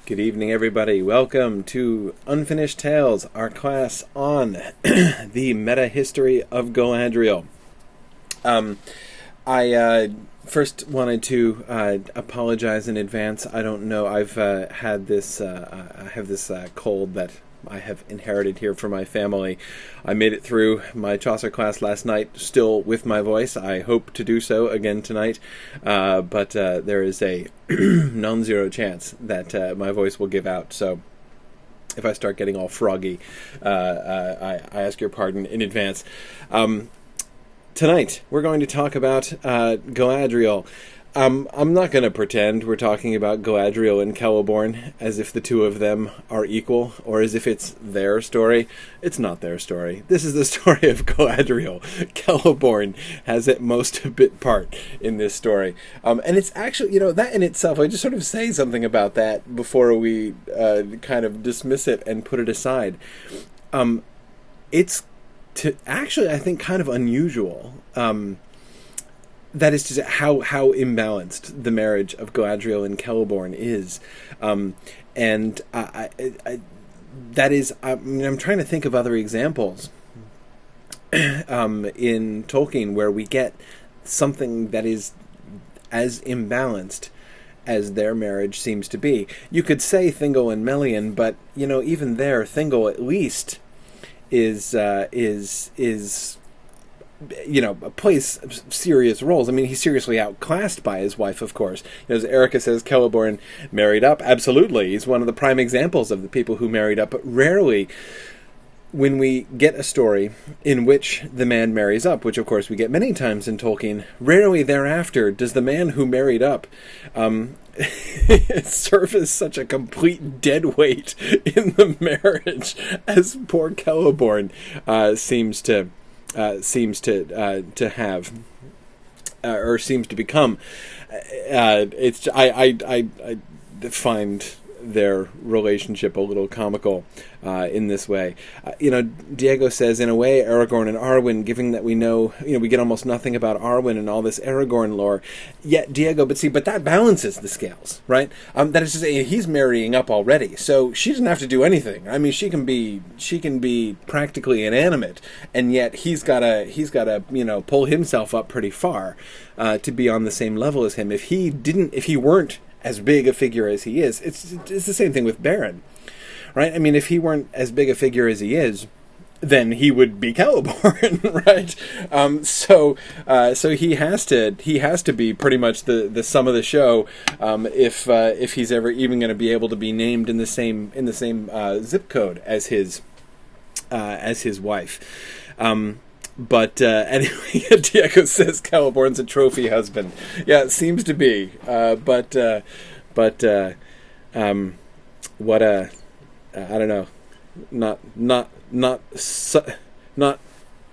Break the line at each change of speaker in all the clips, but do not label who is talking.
Good evening, everybody. Welcome to Unfinished Tales, our class on the Metahistory of Galadriel. I first wanted to apologize in advance. I don't know. I've had this. I have this cold that I have inherited here from my family. I made it through my Chaucer class last night, still with my voice. I hope to do so again tonight, but there is a non-zero chance that my voice will give out. So if I start getting all froggy, I ask your pardon in advance. Tonight, we're going to talk about Galadriel. I'm not going to pretend we're talking about Galadriel and Celeborn as if the two of them are equal, or as if it's their story. It's not their story. This is the story of Galadriel. Celeborn has at most a bit part in this story. And it's actually, that in itself, I just sort of say something about that before we kind of dismiss it and put it aside. It's actually, I think, kind of unusual. That is to say, how imbalanced the marriage of Galadriel and Celeborn is, and that is. I'm trying to think of other examples in Tolkien where we get something that is as imbalanced as their marriage seems to be. You could say Thingol and Melian, but even there, Thingol at least is plays serious roles. I mean, he's seriously outclassed by his wife, of course. As Erica says, Celeborn married up. Absolutely. He's one of the prime examples of the people who married up. But rarely, when we get a story in which the man marries up, which, of course, we get many times in Tolkien, rarely thereafter does the man who married up serve as such a complete dead weight in the marriage as poor Celeborn seems to have, or seems to become. I find their relationship a little comical in this way. Diego says, in a way, Aragorn and Arwen, given that we know, we get almost nothing about Arwen and all this Aragorn lore. Yet, Diego, but that balances the scales, right? That is to say, he's marrying up already, so she doesn't have to do anything. I mean, she can be practically inanimate, and yet he's gotta pull himself up pretty far to be on the same level as him. If he weren't as big a figure as he is, it's the same thing with Beren, right? I mean, if he weren't as big a figure as he is, then he would be Celeborn, right? So he has to be pretty much the sum of the show, if he's ever even going to be able to be named in the same zip code as his wife. But anyway, Diego says Celeborn's a trophy husband. Yeah, it seems to be. What a I don't know. Not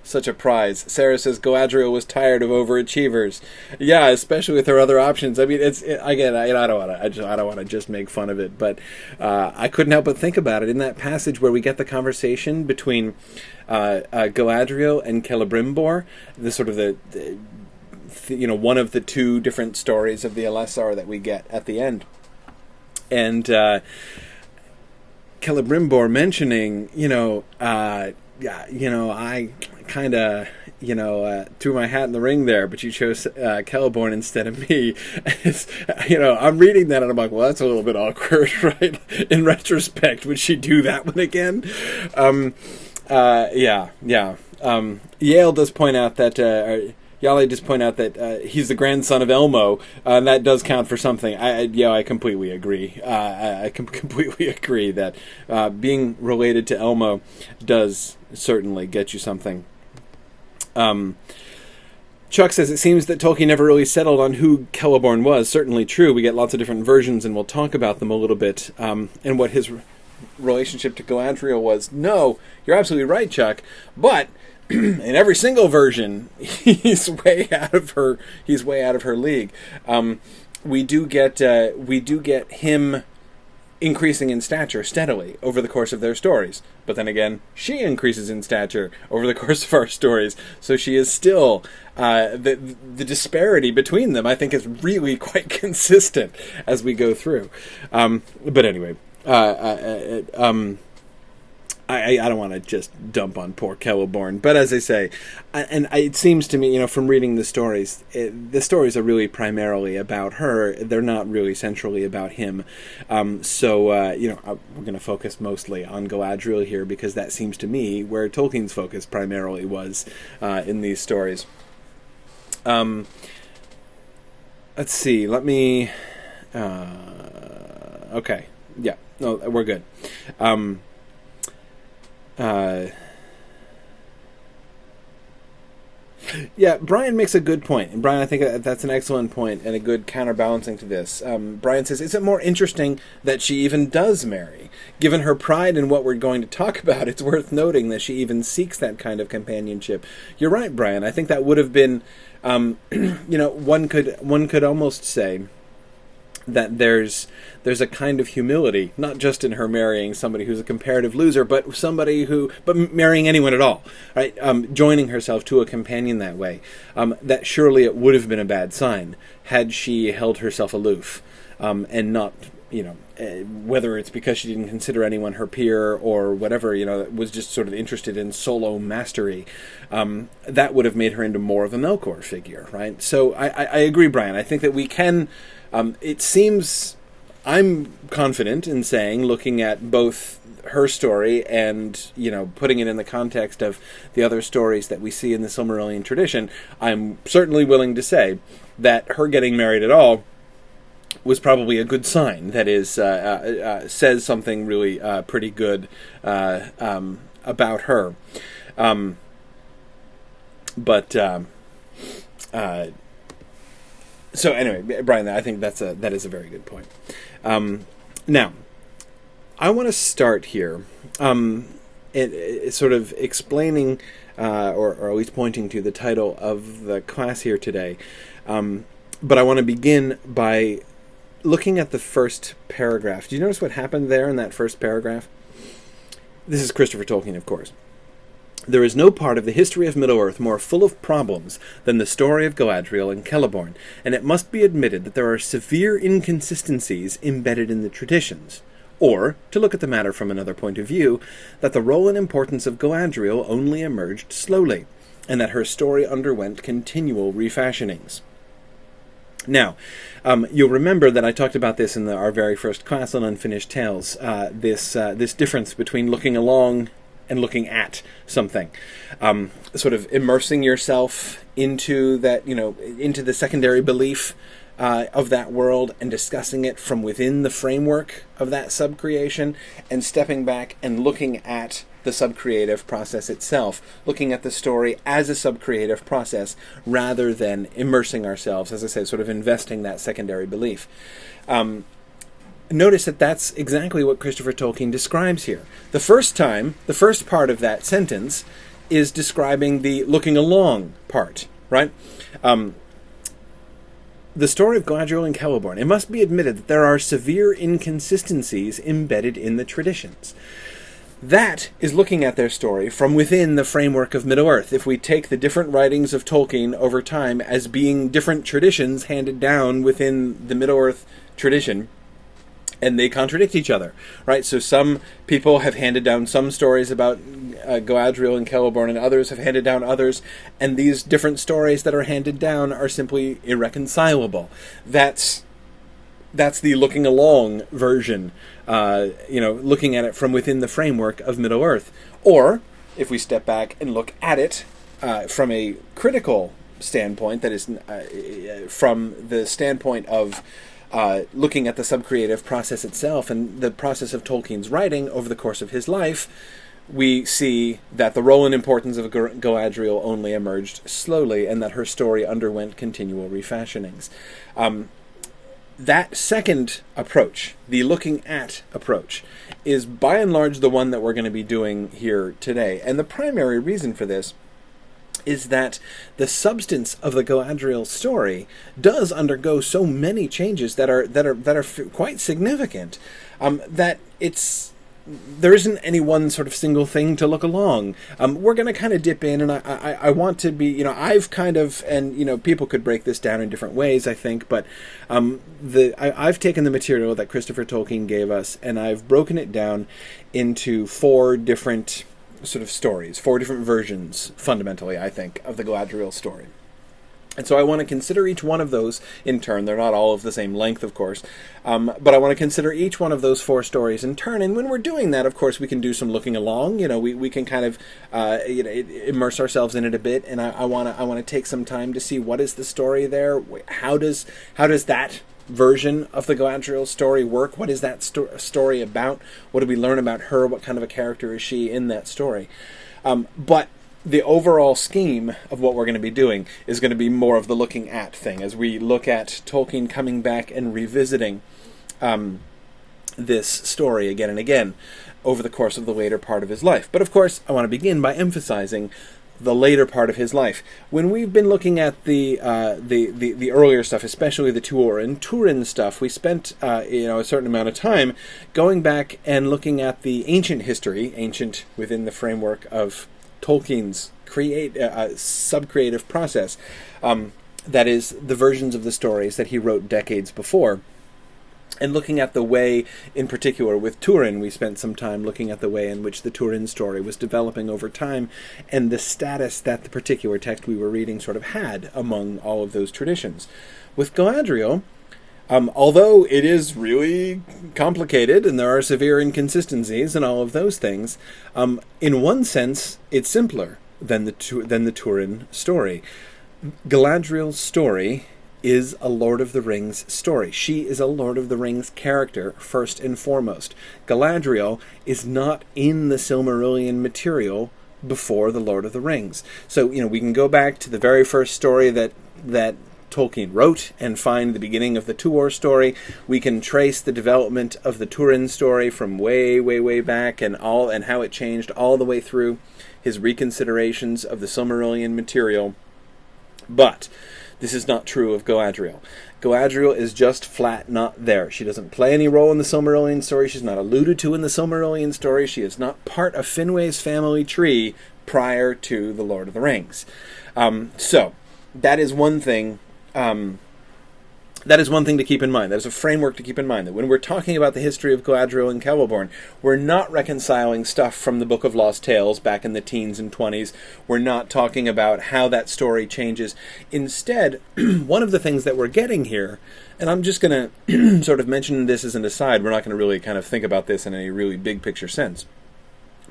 such a prize. Sarah says Galadriel was tired of overachievers. Yeah, especially with her other options. I mean, I don't want to just make fun of it, but I couldn't help but think about it in that passage where we get the conversation between Galadriel and Celebrimbor, the sort of the one of the two different stories of the Elessar that we get at the end, and Celebrimbor mentioning, I kind of, threw my hat in the ring there, but you chose Celeborn instead of me. I'm reading that and I'm like, well, that's a little bit awkward, right? In retrospect, would she do that one again? Yale does point out that, Yale does point out that he's the grandson of Elmo, and that does count for something. I completely agree. I completely agree that being related to Elmo does certainly get you something. Chuck says, it seems that Tolkien never really settled on who Celeborn was. Certainly true. We get lots of different versions, and we'll talk about them a little bit, and what his relationship to Galadriel was. No, you're absolutely right, Chuck. But in every single version, he's way out of her league. We do get him increasing in stature steadily over the course of their stories. But then again, she increases in stature over the course of our stories. So she is still, the disparity between them, I think, is really quite consistent as we go through. But anyway, I don't want to just dump on poor Celeborn, but as I say, it seems to me, from reading the stories are really primarily about her. They're not really centrally about him. So we're going to focus mostly on Galadriel here, because that seems to me where Tolkien's focus primarily was in these stories. Let's see. Let me. Okay. Yeah. No, we're good. Yeah, Brian makes a good point. And Brian, I think that's an excellent point and a good counterbalancing to this. Brian says, is it more interesting that she even does marry? Given her pride in what we're going to talk about, it's worth noting that she even seeks that kind of companionship. You're right, Brian. I think that would have been, one could almost say that there's a kind of humility, not just in her marrying somebody who's a comparative loser, but marrying anyone at all, right? Joining herself to a companion that way. That surely it would have been a bad sign had she held herself aloof, and not, whether it's because she didn't consider anyone her peer or whatever, was just sort of interested in solo mastery. That would have made her into more of a Melkor figure, right? So I agree, Brian. I think that we can. It seems, I'm confident in saying, looking at both her story and, putting it in the context of the other stories that we see in the Silmarillion tradition, I'm certainly willing to say that her getting married at all was probably a good sign. That is, says something really pretty good about her. So anyway, Brian, I think that is a very good point. Now, I want to start here, sort of explaining, or at least pointing to the title of the class here today. But I want to begin by looking at the first paragraph. Do you notice what happened there in that first paragraph? This is Christopher Tolkien, of course. There is no part of the history of Middle-earth more full of problems than the story of Galadriel and Celeborn, and it must be admitted that there are severe inconsistencies embedded in the traditions. Or, to look at the matter from another point of view, that the role and importance of Galadriel only emerged slowly, and that her story underwent continual refashionings. Now, you'll remember that I talked about this in our very first class on Unfinished Tales, this difference between looking along and looking at something, sort of immersing yourself into that, into the secondary belief of that world and discussing it from within the framework of that subcreation, and stepping back and looking at the subcreative process itself, looking at the story as a subcreative process rather than immersing ourselves, as I said, sort of investing that secondary belief. Notice that that's exactly what Christopher Tolkien describes here. The first part of that sentence is describing the looking along part, right? The story of Galadriel and Celeborn. It must be admitted that there are severe inconsistencies embedded in the traditions. That is looking at their story from within the framework of Middle-earth. If we take the different writings of Tolkien over time as being different traditions handed down within the Middle-earth tradition, and they contradict each other, right? So some people have handed down some stories about Galadriel and Celeborn, and others have handed down others, and these different stories that are handed down are simply irreconcilable. That's the looking along version, looking at it from within the framework of Middle-earth. Or, if we step back and look at it from a critical standpoint, that is, from the standpoint of looking at the subcreative process itself and the process of Tolkien's writing over the course of his life, we see that the role and importance of Galadriel only emerged slowly, and that her story underwent continual refashionings. That second approach, the looking at approach, is by and large the one that we're going to be doing here today. And the primary reason for this is that the substance of the Galadriel story does undergo so many changes that are quite significant, that there isn't any one sort of single thing to look along. We're going to kind of dip in, and I want to be, I've kind of, and people could break this down in different ways, I think, but I've taken the material that Christopher Tolkien gave us, and I've broken it down into 4 different sort of stories, 4 different versions, fundamentally, I think, of the Galadriel story. And so I want to consider each one of those in turn. They're not all of the same length, of course, but I want to consider each one of those 4 stories in turn. And when we're doing that, of course, we can do some looking along. We can kind of immerse ourselves in it a bit. And I want to take some time to see what is the story there. How does that version of the Galadriel story work? What is that story about? What do we learn about her? What kind of a character is she in that story? But the overall scheme of what we're going to be doing is going to be more of the looking at thing, as we look at Tolkien coming back and revisiting this story again and again over the course of the later part of his life. But of course, I want to begin by emphasizing the later part of his life. When we've been looking at the earlier stuff, especially the Turin stuff, we spent a certain amount of time going back and looking at the ancient history, ancient within the framework of Tolkien's sub-creative process, that is, the versions of the stories that he wrote decades before. And looking at the way, in particular with Turin, we spent some time looking at the way in which the Turin story was developing over time, and the status that the particular text we were reading sort of had among all of those traditions. With Galadriel, although it is really complicated and there are severe inconsistencies and all of those things, in one sense, it's simpler than the Turin story. Galadriel's story is a Lord of the Rings story. She is a Lord of the Rings character, first and foremost. Galadriel is not in the Silmarillion material before the Lord of the Rings. So, we can go back to the very first story that Tolkien wrote and find the beginning of the Tuor story. We can trace the development of the Turin story from way, way, way back and how it changed all the way through his reconsiderations of the Silmarillion material. But this is not true of Galadriel. Galadriel is just flat not there. She doesn't play any role in the Silmarillion story. She's not alluded to in the Silmarillion story. She is not part of Finwë's family tree prior to the Lord of the Rings. So, that is one thing. That is one thing to keep in mind. That is a framework to keep in mind, that when we're talking about the history of Galadriel and Celeborn, we're not reconciling stuff from the Book of Lost Tales back in the teens and 20s. We're not talking about how that story changes. Instead, one of the things that we're getting here, and I'm just going to sort of mention this as an aside, we're not going to really kind of think about this in any really big picture sense.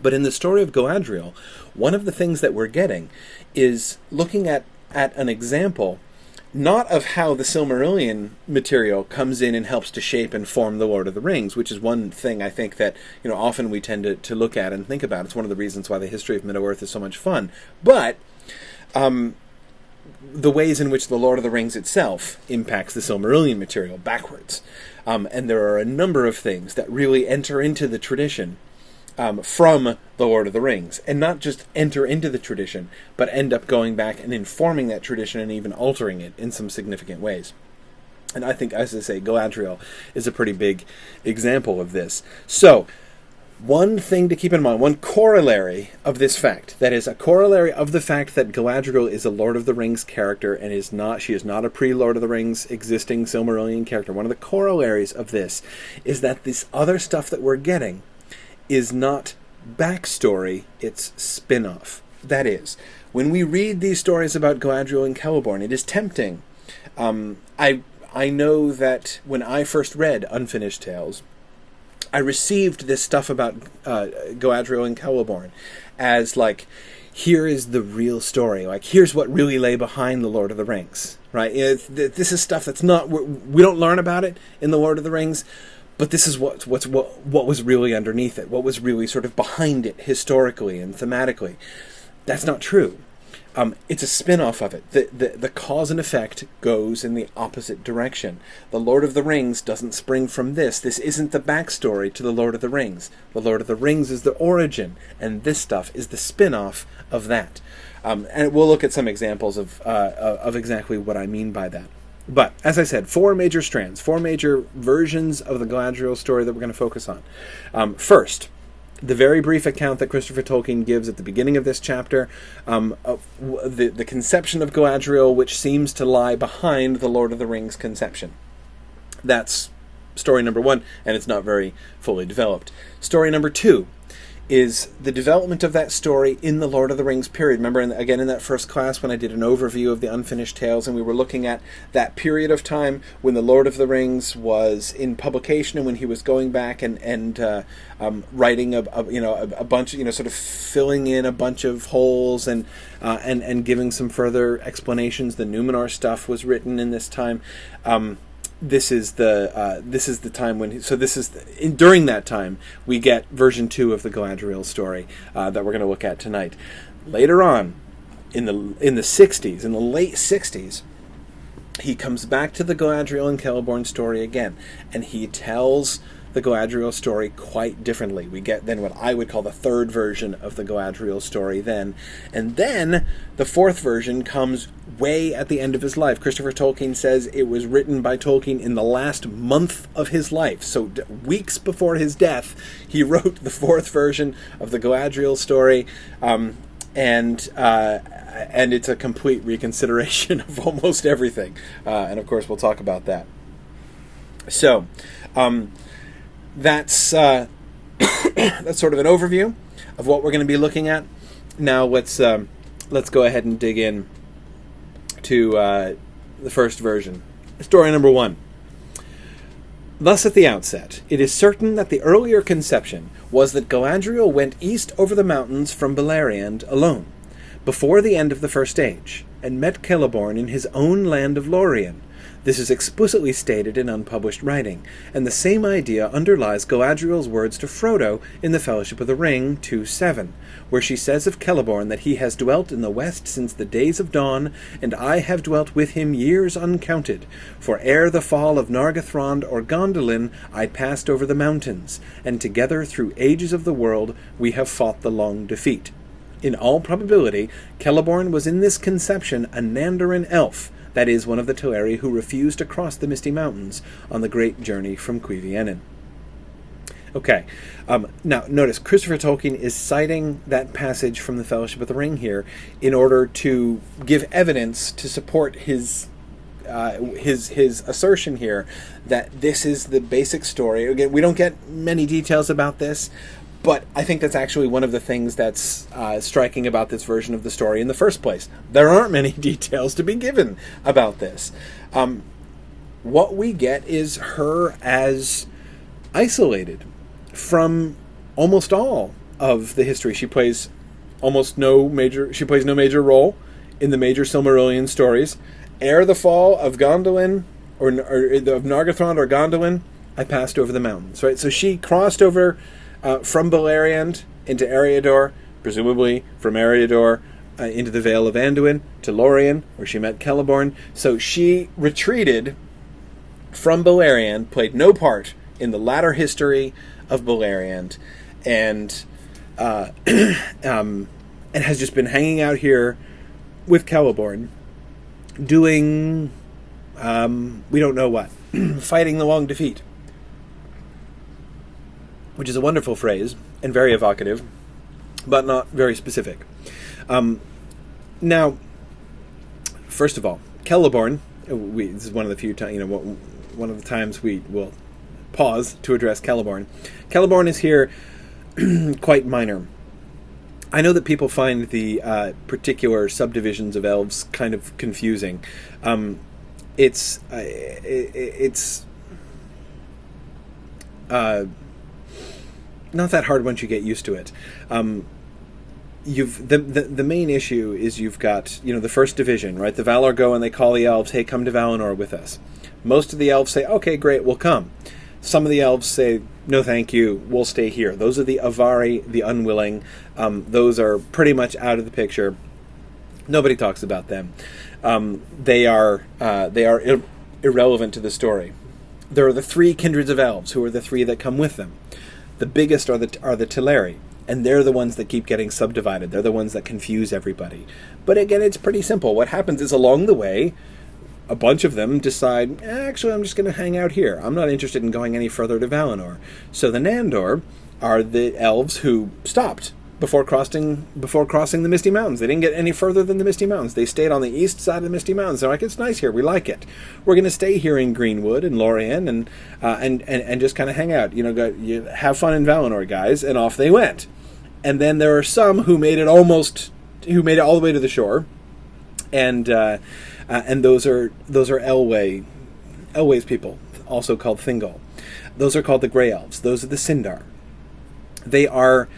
But in the story of Galadriel, one of the things that we're getting is looking at an example not of how the Silmarillion material comes in and helps to shape and form the Lord of the Rings, which is one thing I think that often we tend to look at and think about. It's one of the reasons why the history of Middle-earth is so much fun. But the ways in which the Lord of the Rings itself impacts the Silmarillion material backwards. And there are a number of things that really enter into the tradition from the Lord of the Rings, and not just enter into the tradition, but end up going back and informing that tradition and even altering it in some significant ways. And I think, as I say, Galadriel is a pretty big example of this. So, one thing to keep in mind, one corollary of this fact, that is a corollary of the fact that Galadriel is a Lord of the Rings character and she is not a pre-Lord of the Rings existing Silmarillion character. One of the corollaries of this is that this other stuff that we're getting is not backstory, it's spin-off. That is, when we read these stories about Galadriel and Celeborn, it is tempting. I know that when I first read Unfinished Tales, I received this stuff about Galadriel and Celeborn as like, here is the real story. Like, here's what really lay behind the Lord of the Rings, right? This is stuff that's not, we don't learn about it in the Lord of the Rings, but this is what was really underneath it, what was really sort of behind it historically and thematically. That's not true. It's a spin-off of it. The cause and effect goes in the opposite direction. The Lord of the Rings doesn't spring from this. This isn't the backstory to the Lord of the Rings. The Lord of the Rings is the origin, and this stuff is the spin-off of that. And we'll look at some examples of exactly what I mean by that. But, as I said, 4 major strands, 4 major versions of the Galadriel story that we're going to focus on. First, the very brief account that Christopher Tolkien gives at the beginning of this chapter, the conception of Galadriel, which seems to lie behind the Lord of the Rings conception. That's story number 1, and it's not very fully developed. Story number 2 is the development of that story in the Lord of the Rings period. Remember, again, in that first class when I did an overview of the unfinished tales, and we were looking at that period of time when the Lord of the Rings was in publication and when he was going back and writing a bunch of, sort of filling in a bunch of holes and giving some further explanations. The Numenor stuff was written in this time. This is the time when during that time we get version 2 of the Galadriel story that we're going to look at tonight. Later on, in the late 60s, he comes back to the Galadriel and Celeborn story again, and he tells the Galadriel story quite differently. We get then what I would call the 3rd version of the Galadriel story then. And then the 4th version comes way at the end of his life. Christopher Tolkien says it was written by Tolkien in the last month of his life. So weeks before his death, he wrote the 4th version of the Galadriel story. And it's a complete reconsideration of almost everything. And of course, we'll talk about that. So, that's sort of an overview of what we're going to be looking at. Now let's go ahead and dig in to the first version. Story number 1. Thus at the outset, it is certain that the earlier conception was that Galadriel went east over the mountains from Beleriand alone, before the end of the First Age, and met Celeborn in his own land of Lorien. This is explicitly stated in unpublished writing, and the same idea underlies Galadriel's words to Frodo in The Fellowship of the Ring 2:7, where she says of Celeborn that he has dwelt in the west since the days of dawn, and I have dwelt with him years uncounted, for ere the fall of Nargothrond or Gondolin I passed over the mountains, and together through ages of the world we have fought the long defeat. In all probability, Celeborn was in this conception a Nandarin elf, that is, one of the Teleri who refused to cross the Misty Mountains on the great journey from Cuiviénen. Okay, now notice Christopher Tolkien is citing that passage from the Fellowship of the Ring here in order to give evidence to support his assertion here that this is the basic story. Again, we don't get many details about this, but I think that's actually one of the things that's striking about this version of the story in the first place. There aren't many details to be given about this. What we get is her as isolated from almost all of the history. She plays no major role in the major Silmarillion stories. Ere the fall of Gondolin, or of Nargothrond or Gondolin, I passed over the mountains. Right, so she crossed over from Beleriand into Eriador, presumably from Eriador into the Vale of Anduin to Lorien, where she met Celeborn. So she retreated from Beleriand, played no part in the latter history of Beleriand, and has just been hanging out here with Celeborn, doing we don't know what, fighting the long defeat. Which is a wonderful phrase, and very evocative, but not very specific. Now, first of all, Celeborn, this is one of the few times, one of the times we will pause to address Celeborn. Celeborn is here quite minor. I know that people find the particular subdivisions of elves kind of confusing. It's not that hard once you get used to it. The main issue is you've got the first division, right? The Valar go and they call the elves, "Hey, come to Valinor with us." Most of the elves say, "Okay, great, we'll come." Some of the elves say, "No, thank you, we'll stay here." Those are the Avari, the unwilling. Those are pretty much out of the picture. Nobody talks about them. They are irrelevant to the story. There are the 3 kindreds of elves, who are the 3 that come with them. The biggest are the Teleri. And they're the ones that keep getting subdivided. They're the ones that confuse everybody. But again, it's pretty simple. What happens is along the way, a bunch of them decide, actually, I'm just going to hang out here. I'm not interested in going any further to Valinor. So the Nandor are the elves who stopped before crossing the Misty Mountains. They didn't get any further than the Misty Mountains. They stayed on the east side of the Misty Mountains. They're like, it's nice here. We like it. We're going to stay here in Greenwood and Lorien and just kind of hang out. You have fun in Valinor, guys. And off they went. And then there are some who made it all the way to the shore, and those are Elway's people, also called Thingol. Those are called the Grey Elves. Those are the Sindar. They are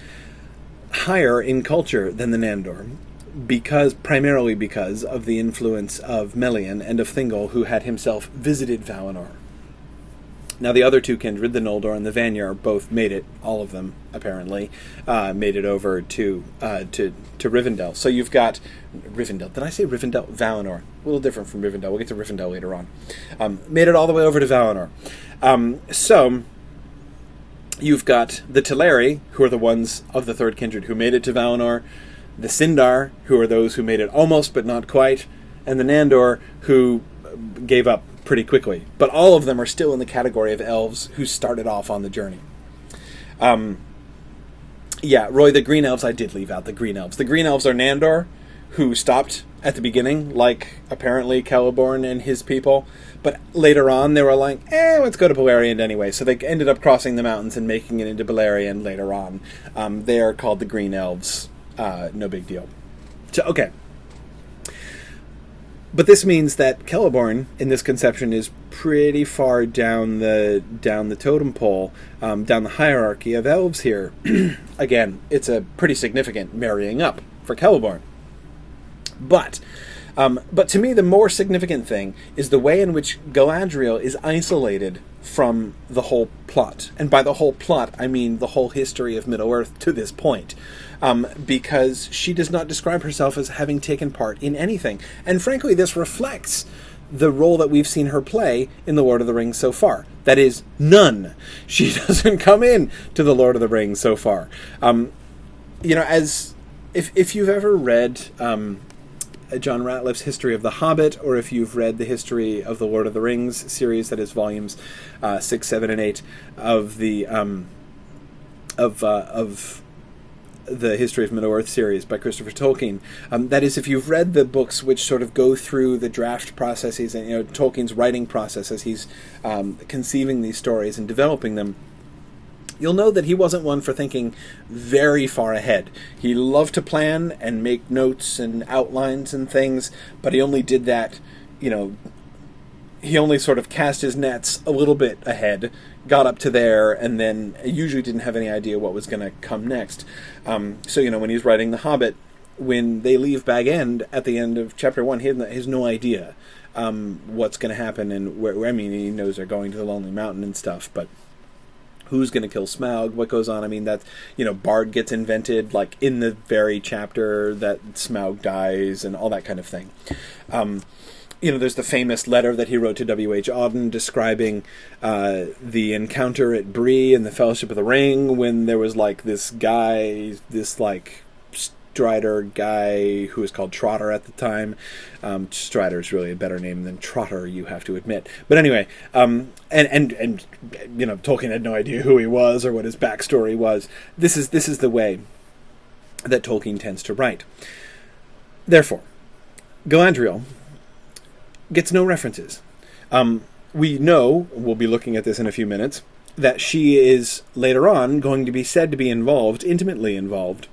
higher in culture than the Nandor, primarily because of the influence of Melian and of Thingol, who had himself visited Valinor. Now, the other two kindred, the Noldor and the Vanyar, both made it, all of them, apparently, made it over to Rivendell. So you've got Rivendell. Did I say Rivendell? Valinor. A little different from Rivendell. We'll get to Rivendell later on. Made it all the way over to Valinor. So you've got the Teleri, who are the ones of the third kindred who made it to Valinor, the Sindar, who are those who made it almost but not quite, and the Nandor, who gave up pretty quickly. But all of them are still in the category of elves who started off on the journey. Roy, the Green Elves, I did leave out the Green Elves. The Green Elves are Nandor, who stopped at the beginning, like apparently Celeborn and his people. But later on, they were like, let's go to Beleriand anyway. So they ended up crossing the mountains and making it into Beleriand later on. They are called the Green Elves. No big deal. So, okay. But this means that Celeborn, in this conception, is pretty far down the totem pole, down the hierarchy of elves here. Again, it's a pretty significant marrying up for Celeborn. But to me, the more significant thing is the way in which Galadriel is isolated from the whole plot. And by the whole plot, I mean the whole history of Middle-earth to this point. Because she does not describe herself as having taken part in anything. And frankly, this reflects the role that we've seen her play in The Lord of the Rings so far. That is, none. She doesn't come in to The Lord of the Rings so far. As if you've ever read John Ratliff's History of the Hobbit, or if you've read the History of the Lord of the Rings series, that is volumes 6, 7, and 8 of the History of Middle-earth series by Christopher Tolkien. That is, if you've read the books which sort of go through the draft processes and Tolkien's writing process as he's conceiving these stories and developing them, you'll know that he wasn't one for thinking very far ahead. He loved to plan and make notes and outlines and things, but he only did that, he only sort of cast his nets a little bit ahead, got up to there, and then usually didn't have any idea what was going to come next. So when he's writing The Hobbit, when they leave Bag End at the end of Chapter 1, he has no idea what's going to happen and where. I mean, he knows they're going to the Lonely Mountain and stuff, but who's going to kill Smaug, what goes on. I mean, that's, Bard gets invented, like, in the very chapter that Smaug dies and all that kind of thing. There's the famous letter that he wrote to W.H. Auden describing the encounter at Bree and the Fellowship of the Ring, when there was, like, this guy, Strider guy who was called Trotter at the time. Strider is really a better name than Trotter, you have to admit. But anyway, and Tolkien had no idea who he was or what his backstory was. This is the way that Tolkien tends to write. Therefore, Galadriel gets no references. We know, we'll be looking at this in a few minutes, that she is later on going to be said to be intimately involved,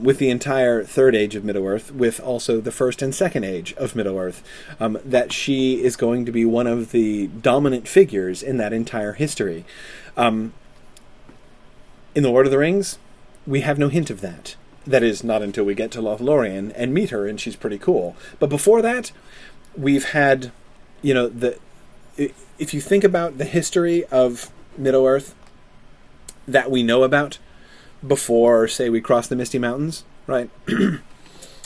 with the entire Third Age of Middle-earth, with also the First and Second Age of Middle-earth, that she is going to be one of the dominant figures in that entire history. In The Lord of the Rings, we have no hint of that. That is, not until we get to Lothlorien and meet her, and she's pretty cool. But before that, we've had, if you think about the history of Middle-earth that we know about, before, say, we cross the Misty Mountains, right?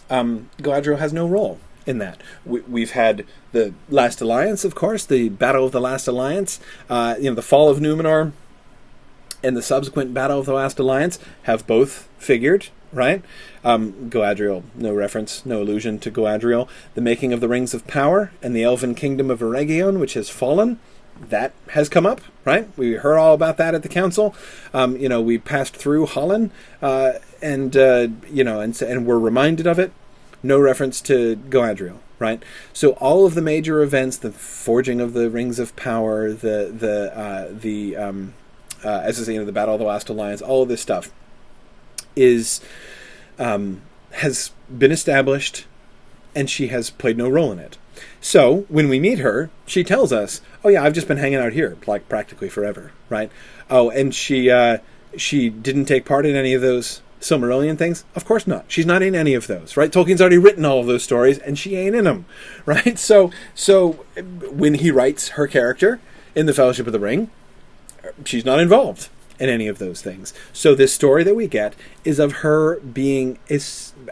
Galadriel has no role in that. We've had the Last Alliance, of course, the Battle of the Last Alliance, the fall of Numenor, and the subsequent Battle of the Last Alliance have both figured, right? Galadriel, no reference, no allusion to Galadriel. The making of the Rings of Power and the Elven Kingdom of Eregion, which has fallen, that has come up, right? We heard all about that at the council. We passed through Holland, and we're reminded of it. No reference to Galadriel, right? So all of the major events, the forging of the Rings of Power, as I say, the Battle of the Last Alliance, all of this stuff has been established, and she has played no role in it. So when we meet her, she tells us, "Oh yeah, I've just been hanging out here like practically forever," right? Oh, and she didn't take part in any of those Silmarillion things? Of course not. She's not in any of those, right? Tolkien's already written all of those stories, and she ain't in them, right? So when he writes her character in The Fellowship of the Ring, she's not involved in any of those things. So this story that we get is of her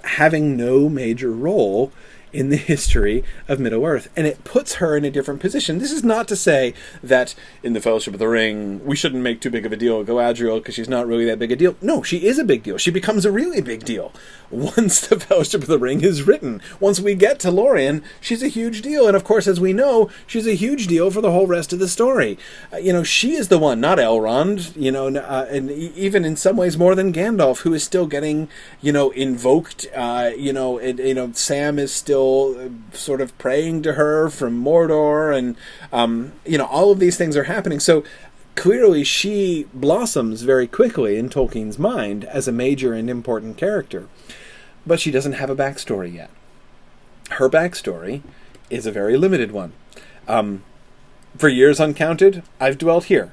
having no major role in the history of Middle-earth, and it puts her in a different position. This is not to say that in The Fellowship of the Ring we shouldn't make too big of a deal of Galadriel because she's not really that big a deal. No, she is a big deal. She becomes a really big deal once The Fellowship of the Ring is written. Once we get to Lorien, she's a huge deal, and of course, as we know, she's a huge deal for the whole rest of the story. She is the one, not Elrond, and even in some ways more than Gandalf, who is still getting, invoked, Sam is still sort of praying to her from Mordor, and all of these things are happening. So clearly she blossoms very quickly in Tolkien's mind as a major and important character, but she doesn't have a backstory yet. Her backstory is a very limited one. For years uncounted, I've dwelt here,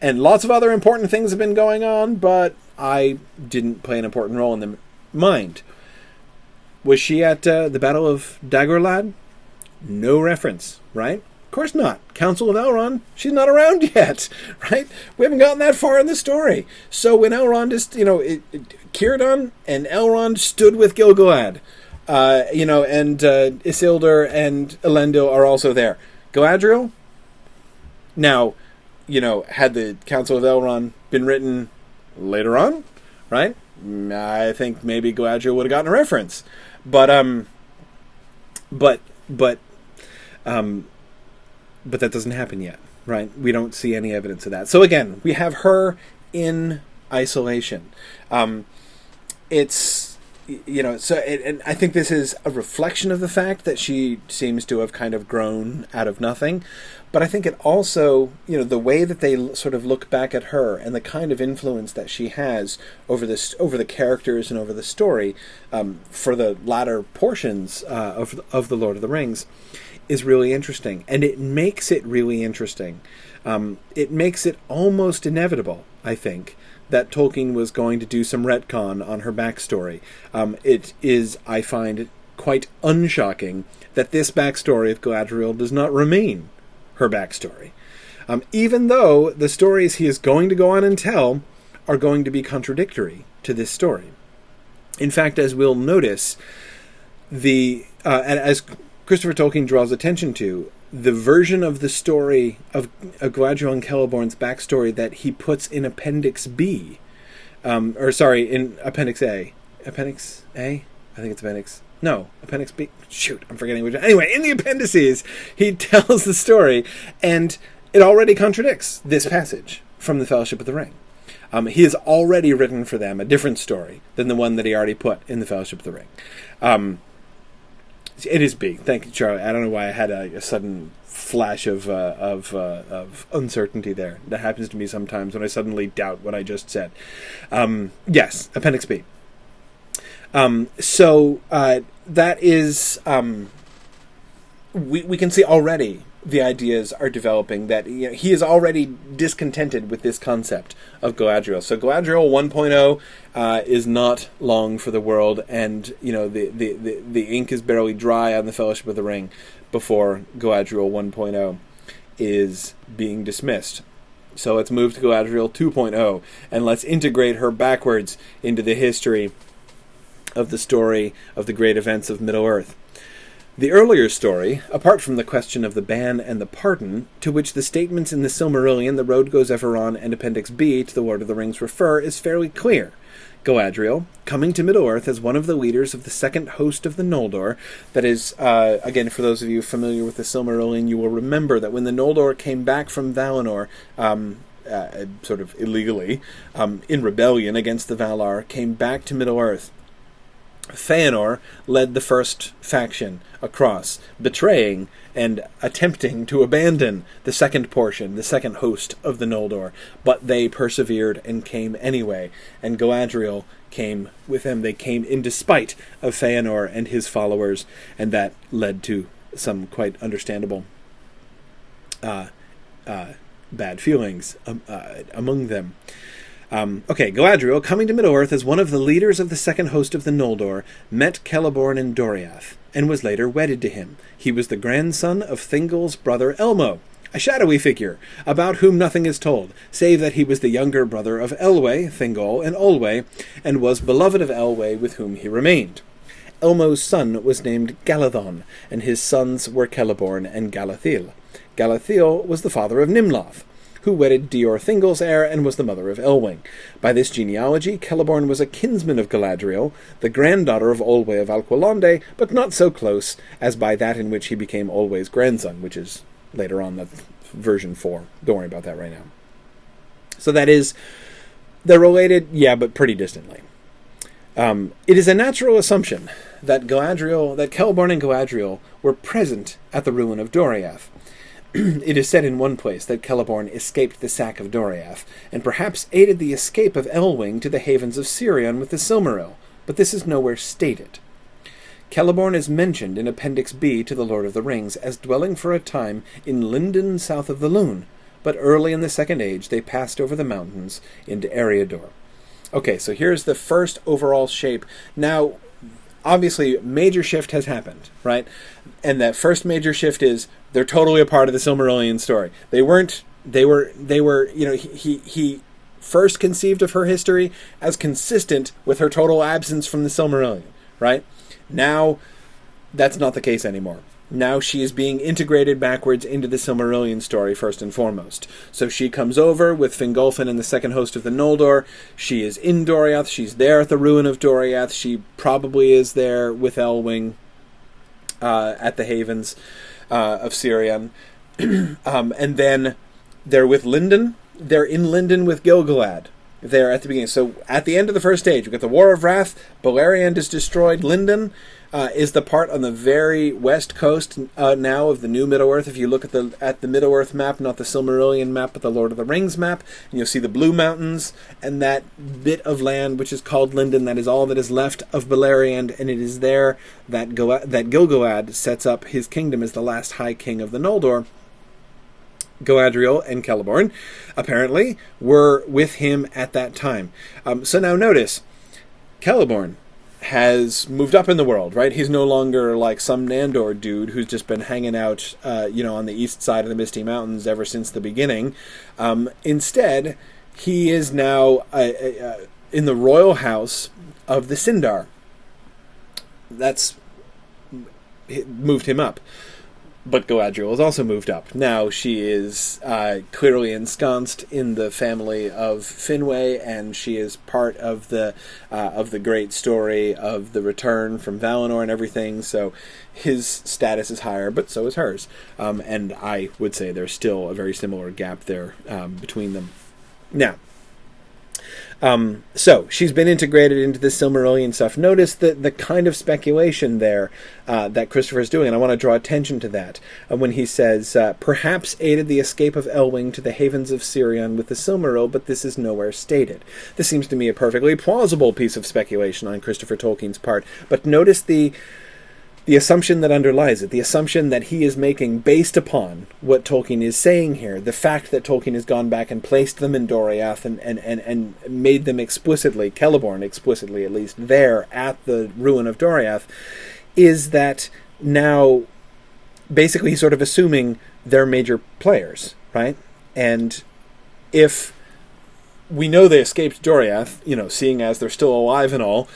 and lots of other important things have been going on, but I didn't play an important role in them. Mind, was she at the Battle of Dagorlad? No reference, right? Of course not. Council of Elrond, she's not around yet, right? We haven't gotten that far in the story. So when Elrond is, Círdan and Elrond stood with Gil-galad, and Isildur and Elendil are also there. Galadriel? Now, had the Council of Elrond been written later on, right? I think maybe Galadriel would have gotten a reference. But that doesn't happen yet, right? We don't see any evidence of that. So again, we have her in isolation. And I think this is a reflection of the fact that she seems to have kind of grown out of nothing. But I think it also, the way that they sort of look back at her and the kind of influence that she has over the characters and over the story for the latter portions of The Lord of the Rings is really interesting. And it makes it really interesting. It makes it almost inevitable, I think, that Tolkien was going to do some retcon on her backstory. It is, I find, quite unshocking that this backstory of Galadriel does not remain her backstory. Even though the stories he is going to go on and tell are going to be contradictory to this story. In fact, as we'll notice, and as Christopher Tolkien draws attention to, the version of the story of Galadriel and Celeborn's backstory that he puts in Appendix B, in Appendix A. Appendix A? I think it's Appendix... No, Appendix B. Shoot, I'm forgetting which. Anyway, in the appendices, he tells the story, and it already contradicts this passage from The Fellowship of the Ring. He has already written for them a different story than the one that he already put in The Fellowship of the Ring. It is B. Thank you, Charlie. I don't know why I had a sudden flash of uncertainty there. That happens to me sometimes when I suddenly doubt what I just said. Yes, Appendix B. That is, we can see already the ideas are developing that he is already discontented with this concept of Galadriel. So Galadriel 1.0 is not long for the world, and the ink is barely dry on the Fellowship of the Ring before Galadriel 1.0 is being dismissed. So let's move to Galadriel 2.0, and let's integrate her backwards into the history of the story of the great events of Middle-earth. The earlier story, apart from the question of the ban and the pardon, to which the statements in the Silmarillion, The Road Goes Ever On, and Appendix B to The Lord of the Rings refer, is fairly clear. Galadriel, coming to Middle-earth as one of the leaders of the second host of the Noldor, that is, again, for those of you familiar with the Silmarillion, you will remember that when the Noldor came back from Valinor, sort of illegally, in rebellion against the Valar, came back to Middle-earth, Fëanor led the first faction across, betraying and attempting to abandon the second portion, the second host of the Noldor, but they persevered and came anyway, and Galadriel came with them. They came in despite of Fëanor and his followers, and that led to some quite understandable bad feelings among them. Galadriel, coming to Middle-earth as one of the leaders of the second host of the Noldor, met Celeborn in Doriath, and was later wedded to him. He was the grandson of Thingol's brother Elmo, a shadowy figure, about whom nothing is told, save that he was the younger brother of Elwë, Thingol, and Olwë, and was beloved of Elwë, with whom he remained. Elmo's son was named Galadhon, and his sons were Celeborn and Galathiel. Galathiel was the father of Nimloth, who wedded Dior Thingol's heir and was the mother of Elwë. By this genealogy, Celeborn was a kinsman of Galadriel, the granddaughter of Olwë of Alqualondë, but not so close as by that in which he became Olwë's grandson, which is later on the version 4. Don't worry about that right now. So that is, they're related, yeah, but pretty distantly. It is a natural assumption that Celeborn and Galadriel were present at the ruin of Doriath. It is said in one place that Celeborn escaped the sack of Doriath, and perhaps aided the escape of Elwë to the havens of Sirion with the Silmaril, but this is nowhere stated. Celeborn is mentioned in Appendix B to The Lord of the Rings as dwelling for a time in Lindon south of the Lune, but early in the Second Age they passed over the mountains into Eriador. Okay, so here's the first overall shape. Now, obviously, major shift has happened, right? And that first major shift is they're totally a part of the Silmarillion story. They were, he first conceived of her history as consistent with her total absence from the Silmarillion, right? Now, that's not the case anymore. Now she is being integrated backwards into the Silmarillion story, first and foremost. So she comes over with Fingolfin and the second host of the Noldor. She is in Doriath. She's there at the ruin of Doriath. She probably is there with Elwë at the havens of Sirion. And then they're with Lindon. They're in Lindon with Gil-galad. There at the beginning. So at the end of the first stage, we've got the War of Wrath. Beleriand is destroyed. Lindon is the part on the very west coast now of the new Middle-earth. If you look at the Middle-earth map, not the Silmarillion map, but the Lord of the Rings map, and you'll see the Blue Mountains and that bit of land which is called Lindon. That is all that is left of Beleriand, and it is there that Gil-galad sets up his kingdom as the last High King of the Noldor. Galadriel and Celeborn, apparently, were with him at that time. So now notice, Celeborn has moved up in the world, right? He's no longer like some Nandor dude who's just been hanging out, on the east side of the Misty Mountains ever since the beginning. Instead, he is now in the royal house of the Sindar. That's moved him up. But Galadriel has also moved up. Now she is clearly ensconced in the family of Finwë, and she is part of the great story of the return from Valinor and everything. So his status is higher, but so is hers. And I would say there's still a very similar gap there between them. Now, so she's been integrated into the Silmarillion stuff. Notice the kind of speculation there that Christopher's doing, and I want to draw attention to that when he says, perhaps aided the escape of Elwë to the havens of Sirion with the Silmaril, but this is nowhere stated. This seems to me a perfectly plausible piece of speculation on Christopher Tolkien's part, but notice the assumption that underlies it, the assumption that he is making based upon what Tolkien is saying here, the fact that Tolkien has gone back and placed them in Doriath and made them explicitly, Celeborn explicitly at least, there at the ruin of Doriath, is that now basically he's sort of assuming they're major players, right? And if we know they escaped Doriath, seeing as they're still alive and all.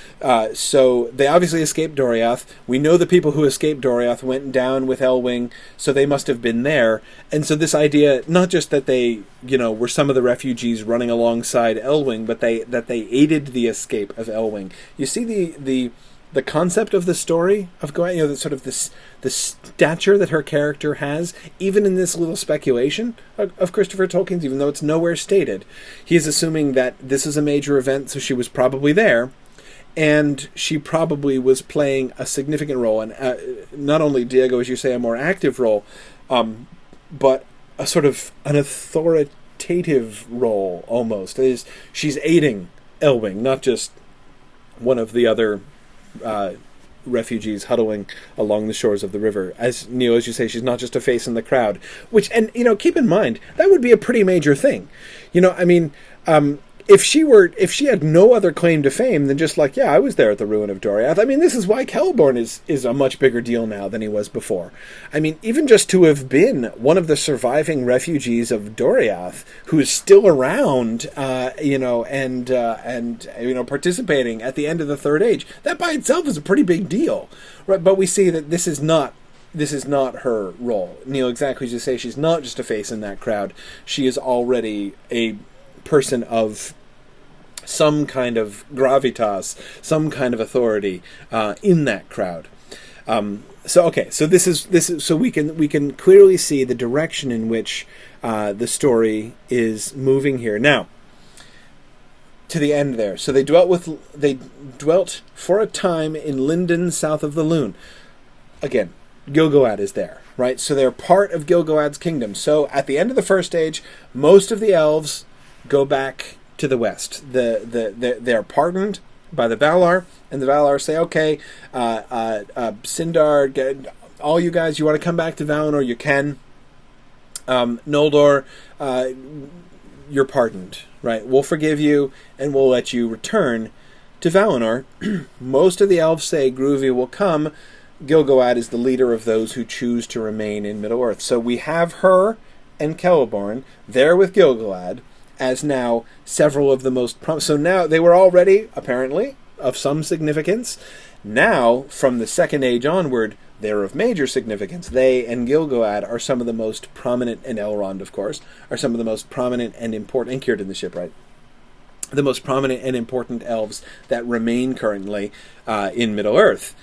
So they obviously escaped Doriath. We know the people who escaped Doriath went down with Elwing, so they must have been there. And so this idea, not just that they, were some of the refugees running alongside Elwing, but that they aided the escape of Elwing. You see the concept of the story of going, the sort of the stature that her character has, even in this little speculation of Christopher Tolkien's, even though it's nowhere stated. He is assuming that this is a major event, so she was probably there, and she probably was playing a significant role, and not only, Diego, as you say, a more active role, but a sort of an authoritative role, almost. She's aiding Elwing, not just one of the other refugees huddling along the shores of the river. As Neil, as you say, she's not just a face in the crowd. And keep in mind, that would be a pretty major thing. If she had no other claim to fame than just like, yeah, I was there at the ruin of Doriath. I mean, this is why Celeborn is a much bigger deal now than he was before. I mean, even just to have been one of the surviving refugees of Doriath, who's still around, and participating at the end of the Third Age, that by itself is a pretty big deal, right? But we see that this is not her role. Neil, exactly as you say, she's not just a face in that crowd. She is already a person of some kind of gravitas, some kind of authority in that crowd. So this is so we can clearly see the direction in which the story is moving here. Now, to the end there. So they dwelt for a time in Linden, south of the Lune. Again, Gil-galad is there, right? So they're part of Gil-galad's kingdom. So at the end of the First Age, most of the elves go back to the west. They're pardoned by the Valar, and the Valar say, okay, Sindar, all you guys, you want to come back to Valinor, you can. Noldor, you're pardoned, right? We'll forgive you, and we'll let you return to Valinor. Most of the elves say Gruvi will come. Gil-galad is the leader of those who choose to remain in Middle-earth. So we have her and Celeborn there with Gil-galad, as now several of the most so now they were already apparently of some significance. Now, from the Second Age onward, they're of major significance. They and Gil-galad are some of the most prominent, and Elrond, of course, are some of the most prominent and important, and Círdan the Shipwright, the most prominent and important elves that remain currently in Middle-earth.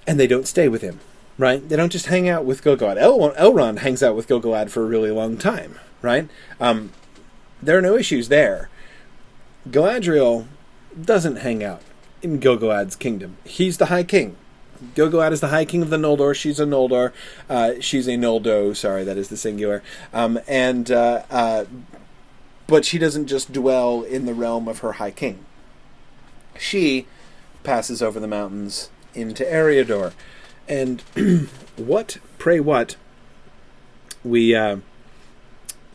And they don't stay with him, right? They don't just hang out with Gil-galad. Elrond hangs out with Gil-galad for a really long time, right? There are no issues there. Galadriel doesn't hang out in Gil-galad's kingdom. He's the High King. Gil-galad is the High King of the Noldor. She's a Noldor. She's a Noldo. Sorry, that is the singular. But she doesn't just dwell in the realm of her High King. She passes over the mountains into Eriador. And what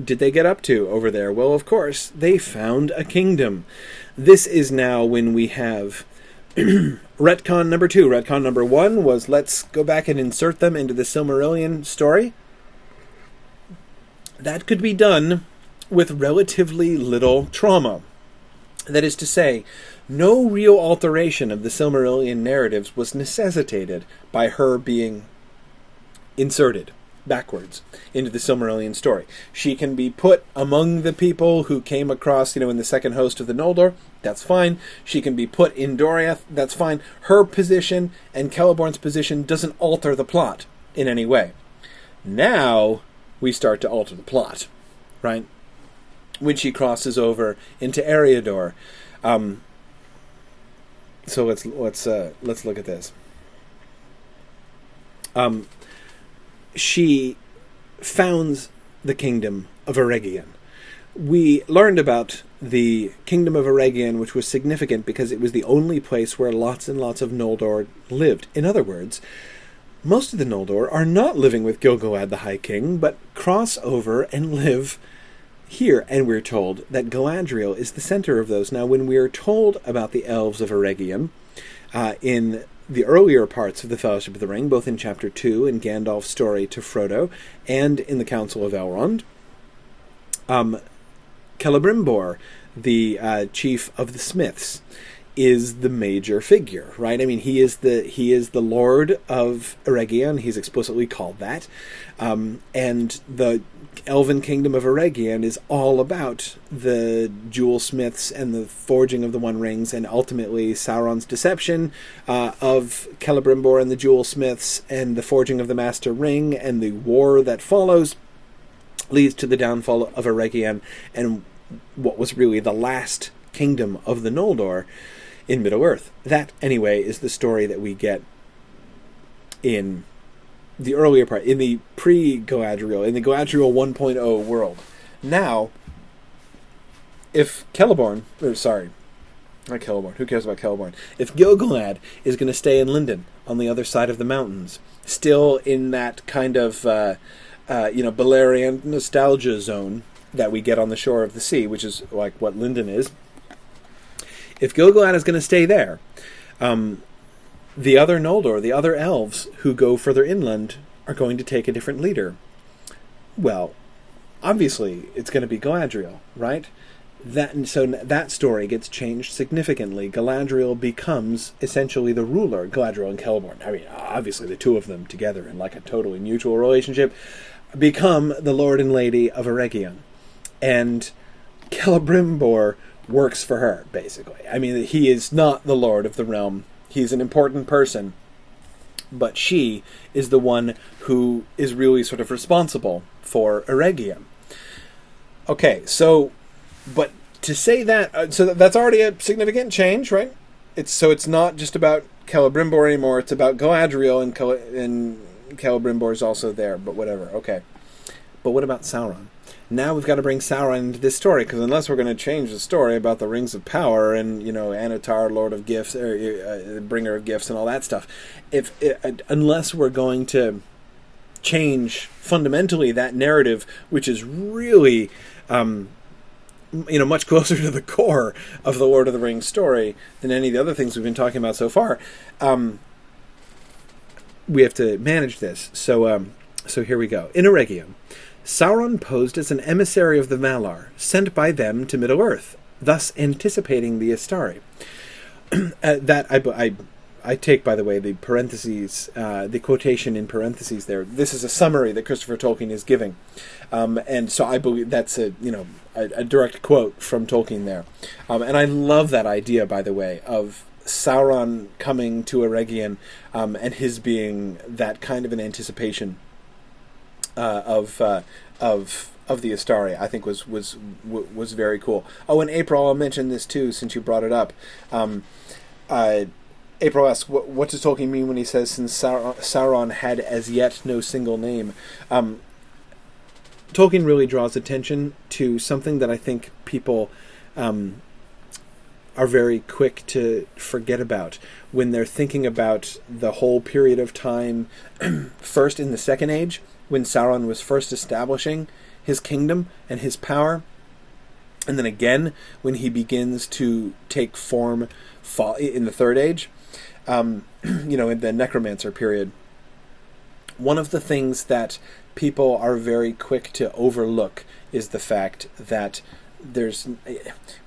did they get up to over there? Well, of course, they found a kingdom. This is now when we have retcon number 2. Retcon number 1 was, let's go back and insert them into the Silmarillion story. That could be done with relatively little trauma. That is to say, no real alteration of the Silmarillion narratives was necessitated by her being inserted backwards into the Silmarillion story. She can be put among the people who came across, in the second host of the Noldor. That's fine. She can be put in Doriath. That's fine. Her position and Celeborn's position doesn't alter the plot in any way. Now we start to alter the plot, right? When she crosses over into Eriador. So let's look at this. She founds the kingdom of Eregion. We learned about the kingdom of Eregion, which was significant because it was the only place where lots and lots of Noldor lived. In other words, most of the Noldor are not living with Gil-galad the High King, but cross over and live here. And we're told that Galadriel is the center of those. Now, when we are told about the elves of Eregion in the earlier parts of the Fellowship of the Ring, both in Chapter 2 in Gandalf's story to Frodo and in the Council of Elrond, Celebrimbor, the chief of the Smiths, is the major figure, right? I mean, he is the Lord of Eregion. He's explicitly called that, and the Elven kingdom of Eregion is all about the jewel smiths and the forging of the One Rings, and ultimately Sauron's deception of Celebrimbor and the jewel smiths, and the forging of the Master Ring, and the war that follows leads to the downfall of Eregion and what was really the last kingdom of the Noldor in Middle-earth. That, anyway, is the story that we get in the earlier part, in the pre-Galadriel, in the Galadriel 1.0 world. Now, if Celeborn, or sorry, not Celeborn, who cares about Celeborn? If Gil-galad is going to stay in Lindon, on the other side of the mountains, still in that kind of, Beleriand nostalgia zone that we get on the shore of the sea, which is like what Lindon is, if Gil-galad is going to stay there, the other Noldor, the other elves who go further inland, are going to take a different leader. Well, obviously, it's going to be Galadriel, right? So that story gets changed significantly. Galadriel becomes essentially the ruler. Galadriel and Celeborn, I mean, obviously the two of them together in like a totally mutual relationship, become the Lord and Lady of Eregion. And Celebrimbor works for her, basically. I mean, he is not the Lord of the realm. He's an important person, but she is the one who is really sort of responsible for Eregion. Okay, so, but to say that, so that's already a significant change, right? It's not just about Celebrimbor anymore, it's about Galadriel, and Celebrimbor's also there, but whatever, okay. But what about Sauron? Now we've got to bring Sauron into this story, because unless we're going to change the story about the Rings of Power and, Anatar, Lord of Gifts, or Bringer of Gifts and all that stuff, unless we're going to change fundamentally that narrative, which is really, much closer to the core of the Lord of the Rings story than any of the other things we've been talking about so far, we have to manage this. So here we go. In Eregion, Sauron posed as an emissary of the Valar, sent by them to Middle-earth, thus anticipating the Istari. That I take, by the way, the parentheses, the quotation in parentheses there. This is a summary that Christopher Tolkien is giving, and so I believe that's a direct quote from Tolkien there. And I love that idea, by the way, of Sauron coming to Eregion, and his being that kind of an anticipation of the Istari. I think was very cool. Oh, and April, I'll mention this too, since you brought it up. April asks, what does Tolkien mean when he says, since Sauron had as yet no single name? Tolkien really draws attention to something that I think people are very quick to forget about when they're thinking about the whole period of time, first in the Second Age, when Sauron was first establishing his kingdom and his power, and then again when he begins to take form in the Third Age, in the Necromancer period. One of the things that people are very quick to overlook is the fact that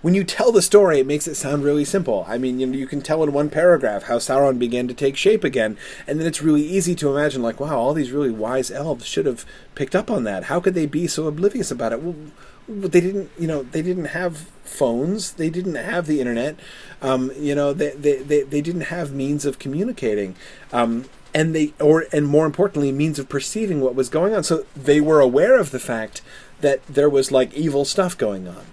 when you tell the story, it makes it sound really simple. I mean, you can tell in one paragraph how Sauron began to take shape again, and then it's really easy to imagine, like, wow, all these really wise elves should have picked up on that. How could they be so oblivious about it? Well, they didn't have phones. They didn't have the internet. They didn't have means of communicating. And more importantly, means of perceiving what was going on. So they were aware of the fact that there was like evil stuff going on.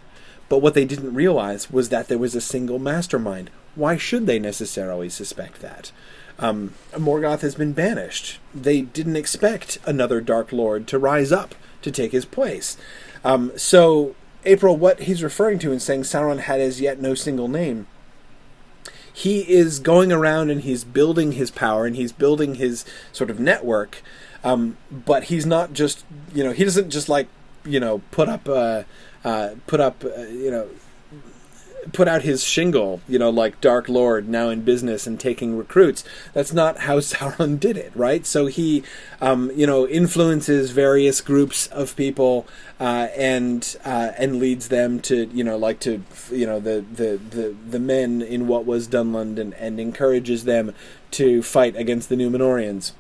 But what they didn't realize was that there was a single mastermind. Why should they necessarily suspect that? Morgoth has been banished. They didn't expect another Dark Lord to rise up to take his place. So, April, what he's referring to in saying Sauron had as yet no single name, he is going around and he's building his power and he's building his sort of network, but he's not just, he doesn't just like, put up put out his shingle, like Dark Lord now in business and taking recruits. That's not how Sauron did it, right? So he, influences various groups of people and leads them to, the men in what was Dunland and encourages them to fight against the Númenóreans.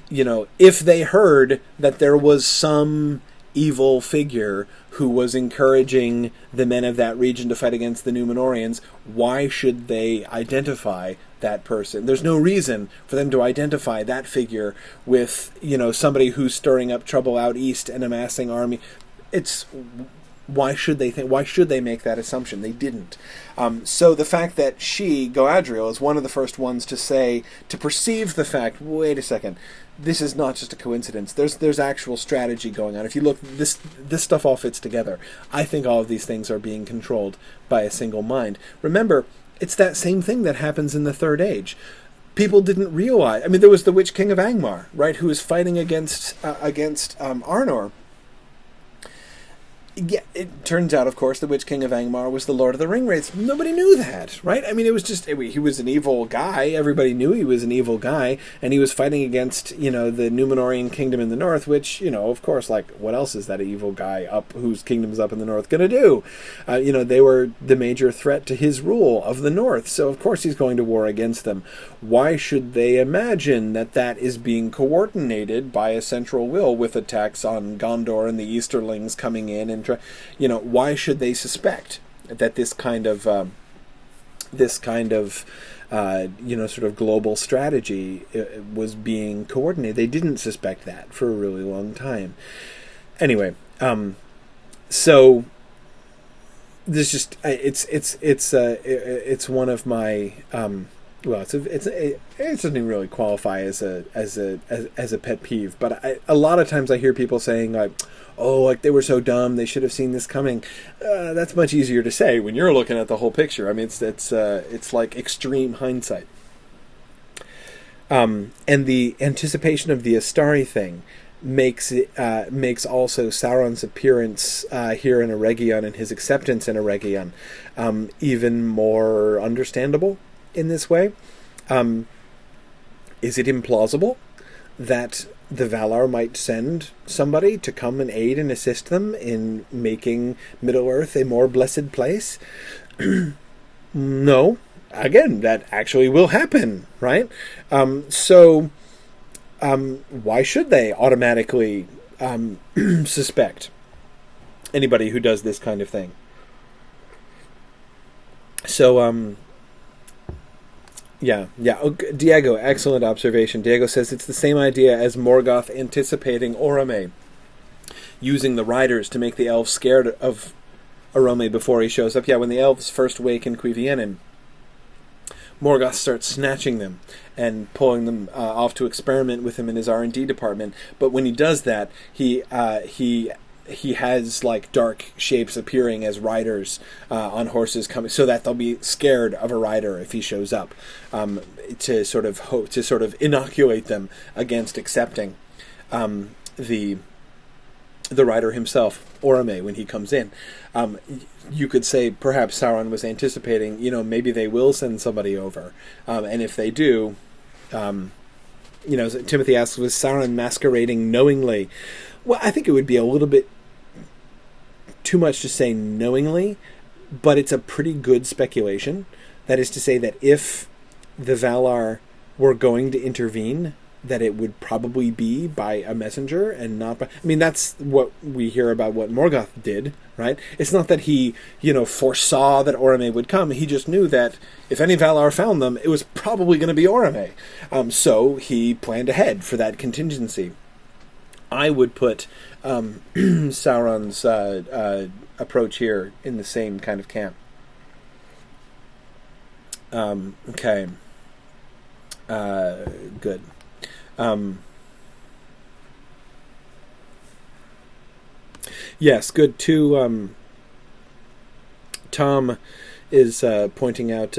If they heard that there was some evil figure who was encouraging the men of that region to fight against the Númenóreans, why should they identify that person? There's no reason for them to identify that figure with, somebody who's stirring up trouble out east and amassing army. Why should they make that assumption? They didn't. So the fact that Galadriel, is one of the first ones to perceive the fact, wait a second, this is not just a coincidence. There's actual strategy going on. If you look, this stuff all fits together. I think all of these things are being controlled by a single mind. Remember, it's that same thing that happens in the Third Age. People didn't realize. I mean, there was the Witch King of Angmar, right, who was fighting against Arnor. Yeah, it turns out, of course, the Witch King of Angmar was the Lord of the Ring Wraiths. Nobody knew that, right? I mean, it was just, he was an evil guy. Everybody knew he was an evil guy, and he was fighting against, the Númenórean kingdom in the north, which, of course, what else is that evil guy whose kingdom's up in the north going to do? They were the major threat to his rule of the north, so of course he's going to war against them. Why should they imagine that is being coordinated by a central will with attacks on Gondor and the Easterlings coming in and why should they suspect that this kind of sort of global strategy was being coordinated? They didn't suspect that for a really long time. Anyway, so this just it's one of my it doesn't even really qualify as a pet peeve, but a lot of times I hear people saying they were so dumb, they should have seen this coming. That's much easier to say when you're looking at the whole picture. I mean, it's like extreme hindsight. And the anticipation of the Astari thing makes also Sauron's appearance here in Eregion and his acceptance in Eregion even more understandable in this way. Is it implausible that the Valar might send somebody to come and aid and assist them in making Middle-earth a more blessed place? No. Again, that actually will happen, right? So why should they automatically suspect anybody who does this kind of thing? So, Yeah. Oh, Diego, excellent observation. Diego says it's the same idea as Morgoth anticipating Orome, using the riders to make the elves scared of Orome before he shows up. Yeah, when the elves first wake in Cuiviénen, Morgoth starts snatching them and pulling them off to experiment with him in his R&D department. But when he does that, he has dark shapes appearing as riders on horses coming, so that they'll be scared of a rider if he shows up, to sort of inoculate them against accepting the rider himself, Orome, when he comes in. You could say perhaps Sauron was anticipating, maybe they will send somebody over, and if they do, Timothy asks, was Sauron masquerading knowingly? Well, I think it would be a little bit too much to say knowingly, but it's a pretty good speculation. That is to say that if the Valar were going to intervene, that it would probably be by a messenger and not by... I mean, that's what we hear about what Morgoth did, right? It's not that he, foresaw that Orome would come. He just knew that if any Valar found them, it was probably going to be Orome. So he planned ahead for that contingency. I would put Sauron's approach here in the same kind of camp. Okay. Good. Yes, good too. Tom is pointing out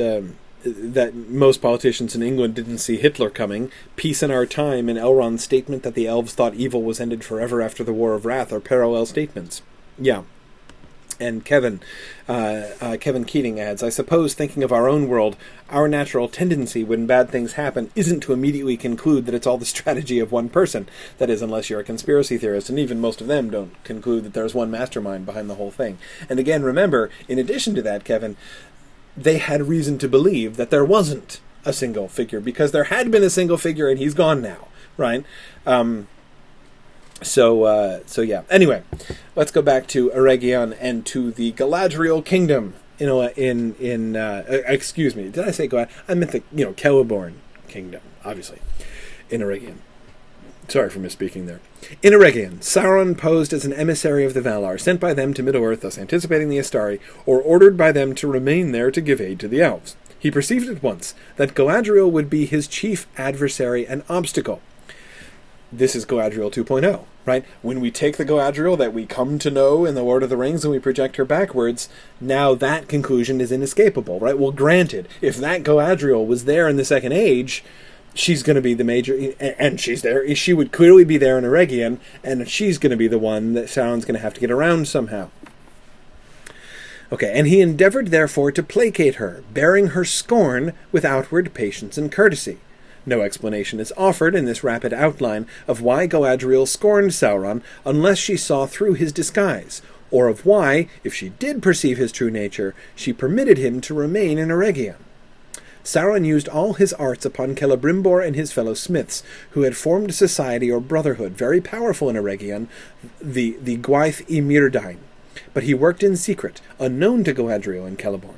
that most politicians in England didn't see Hitler coming. Peace in Our Time and Elrond's statement that the elves thought evil was ended forever after the War of Wrath are parallel statements. Yeah. And Kevin Keating adds, I suppose, thinking of our own world, our natural tendency when bad things happen isn't to immediately conclude that it's all the strategy of one person. That is, unless you're a conspiracy theorist, and even most of them don't conclude that there's one mastermind behind the whole thing. And again, remember, in addition to that, Kevin, they had reason to believe that there wasn't a single figure, because there had been a single figure and he's gone now, right? So yeah. Anyway, let's go back to Eregion and to the Galadriel kingdom. Excuse me, did I say Galad? I meant the Celeborn kingdom, obviously, in Eregion. Sorry for misspeaking there. In Eregion, Sauron posed as an emissary of the Valar, sent by them to Middle-earth, thus anticipating the Astari, or ordered by them to remain there to give aid to the elves. He perceived at once that Galadriel would be his chief adversary and obstacle. This is Galadriel 2.0, right? When we take the Galadriel that we come to know in The Lord of the Rings and we project her backwards, now that conclusion is inescapable, right? Well, granted, if that Galadriel was there in the Second Age, she's going to be the major, and she's there. She would clearly be there in Eregion, and she's going to be the one that Sauron's going to have to get around somehow. Okay, and he endeavored therefore to placate her, bearing her scorn with outward patience and courtesy. No explanation is offered in this rapid outline of why Galadriel scorned Sauron unless she saw through his disguise, or of why, if she did perceive his true nature, she permitted him to remain in Eregion. Sauron used all his arts upon Celebrimbor and his fellow smiths, who had formed a society or brotherhood very powerful in Eregion, the Gwaith y Myrdain. But he worked in secret, unknown to Galadriel and Celeborn.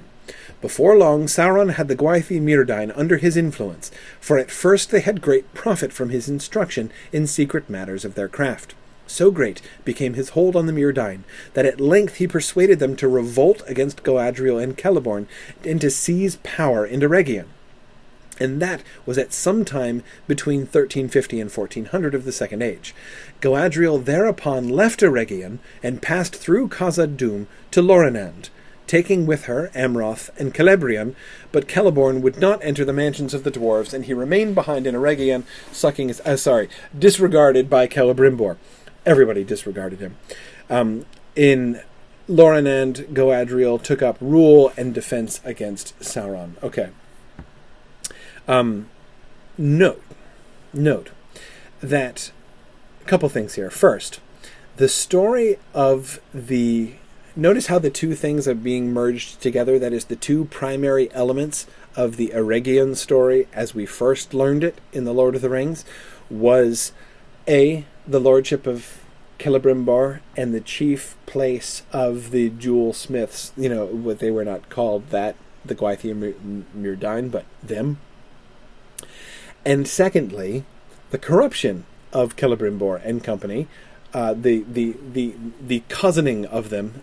Before long, Sauron had the Gwaith y Myrdain under his influence, for at first they had great profit from his instruction in secret matters of their craft. So great became his hold on the Myrdain, that at length he persuaded them to revolt against Galadriel and Celeborn, and to seize power in Eregion. And that was at some time between 1350 and 1400 of the Second Age. Galadriel thereupon left Eregion, and passed through Khazad-dûm to Lorinand, taking with her Amroth and Celebrion, but Celeborn would not enter the mansions of the dwarves, and he remained behind in Eregion, disregarded by Celebrimbor. Everybody disregarded him. In Lorinand, Galadriel took up rule and defense against Sauron. Okay. Note that a couple things here. First, the story of the... Notice how the two things are being merged together. That is, the two primary elements of the Eregion story as we first learned it in The Lord of the Rings was the lordship of Celebrimbor and the chief place of the jewel smiths. What they were not called that, the Gwaith y Myrdain, but them. And secondly, the corruption of Celebrimbor and company, the cousining of them,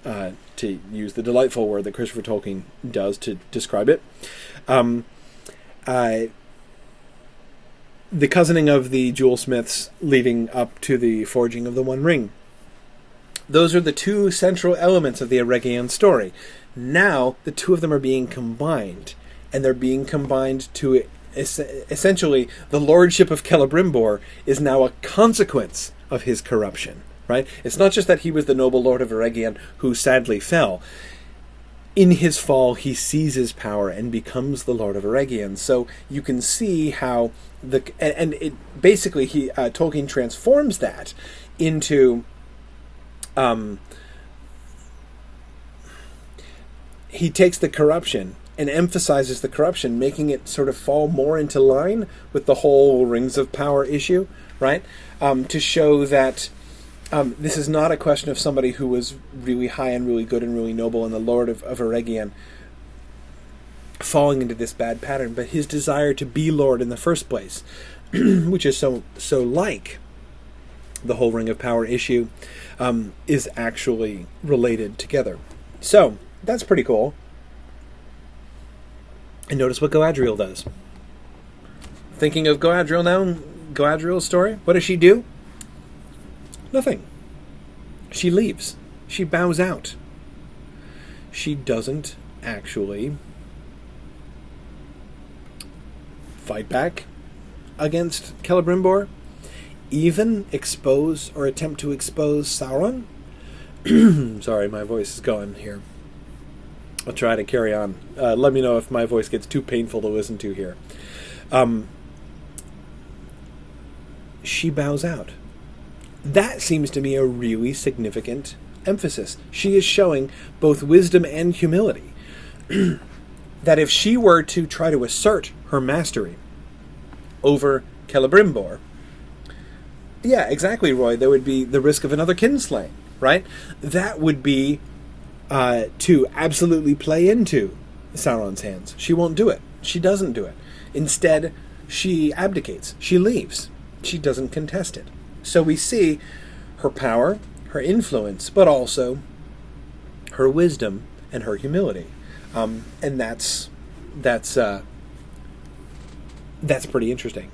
to use the delightful word that Christopher Tolkien does to describe it, the cousining of the jewel smiths leading up to the forging of the One Ring. Those are the two central elements of the Eregion story. Now, the two of them are being combined, and they're being combined to essentially the lordship of Celebrimbor is now a consequence of his corruption, right? It's not just that he was the noble lord of Eregion who sadly fell. In his fall, he seizes power and becomes the Lord of Eregion. So you can see how Tolkien transforms that into he takes the corruption and emphasizes the corruption, making it sort of fall more into line with the whole Rings of Power issue, right? To show that this is not a question of somebody who was really high and really good and really noble and the Lord of Eregion falling into this bad pattern, but his desire to be Lord in the first place, which is so like the whole Ring of Power issue, is actually related together. So, that's pretty cool. And notice what Galadriel does. Thinking of Galadriel now, Galadriel's story, what does she do? Nothing. She leaves. She bows out. She doesn't actually fight back against Celebrimbor, even expose or attempt to expose Sauron. Sorry, my voice is gone here. I'll try to carry on. Let me know if my voice gets too painful to listen to here. She bows out. That seems to me a really significant emphasis. She is showing both wisdom and humility. That if she were to try to assert her mastery over Celebrimbor, yeah, exactly, Roy, there would be the risk of another kinslaying, right? That would be to absolutely play into Sauron's hands. She won't do it. She doesn't do it. Instead, she abdicates. She leaves. She doesn't contest it. So we see her power, her influence, but also her wisdom and her humility. And that's pretty interesting.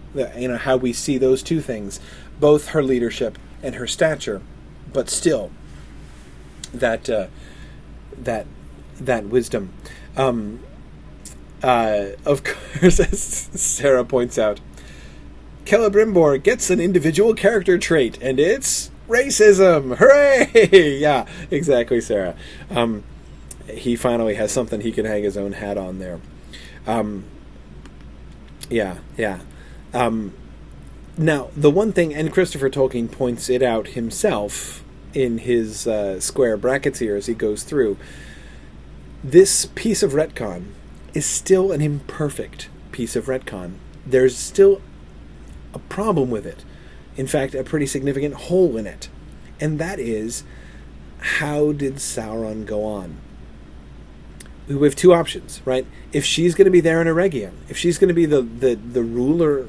How we see those two things, both her leadership and her stature, but still that wisdom. Of course, as Sarah points out, Celebrimbor gets an individual character trait, and it's racism. Hooray! Yeah, exactly, Sarah. He finally has something he can hang his own hat on there. Yeah. Now, the one thing, and Christopher Tolkien points it out himself in his square brackets here as he goes through, this piece of retcon is still an imperfect piece of retcon. There's still a problem with it. In fact, a pretty significant hole in it. And that is, how did Sauron go on? We have two options, right? If she's going to be there in Eregion, if she's going to be the ruler,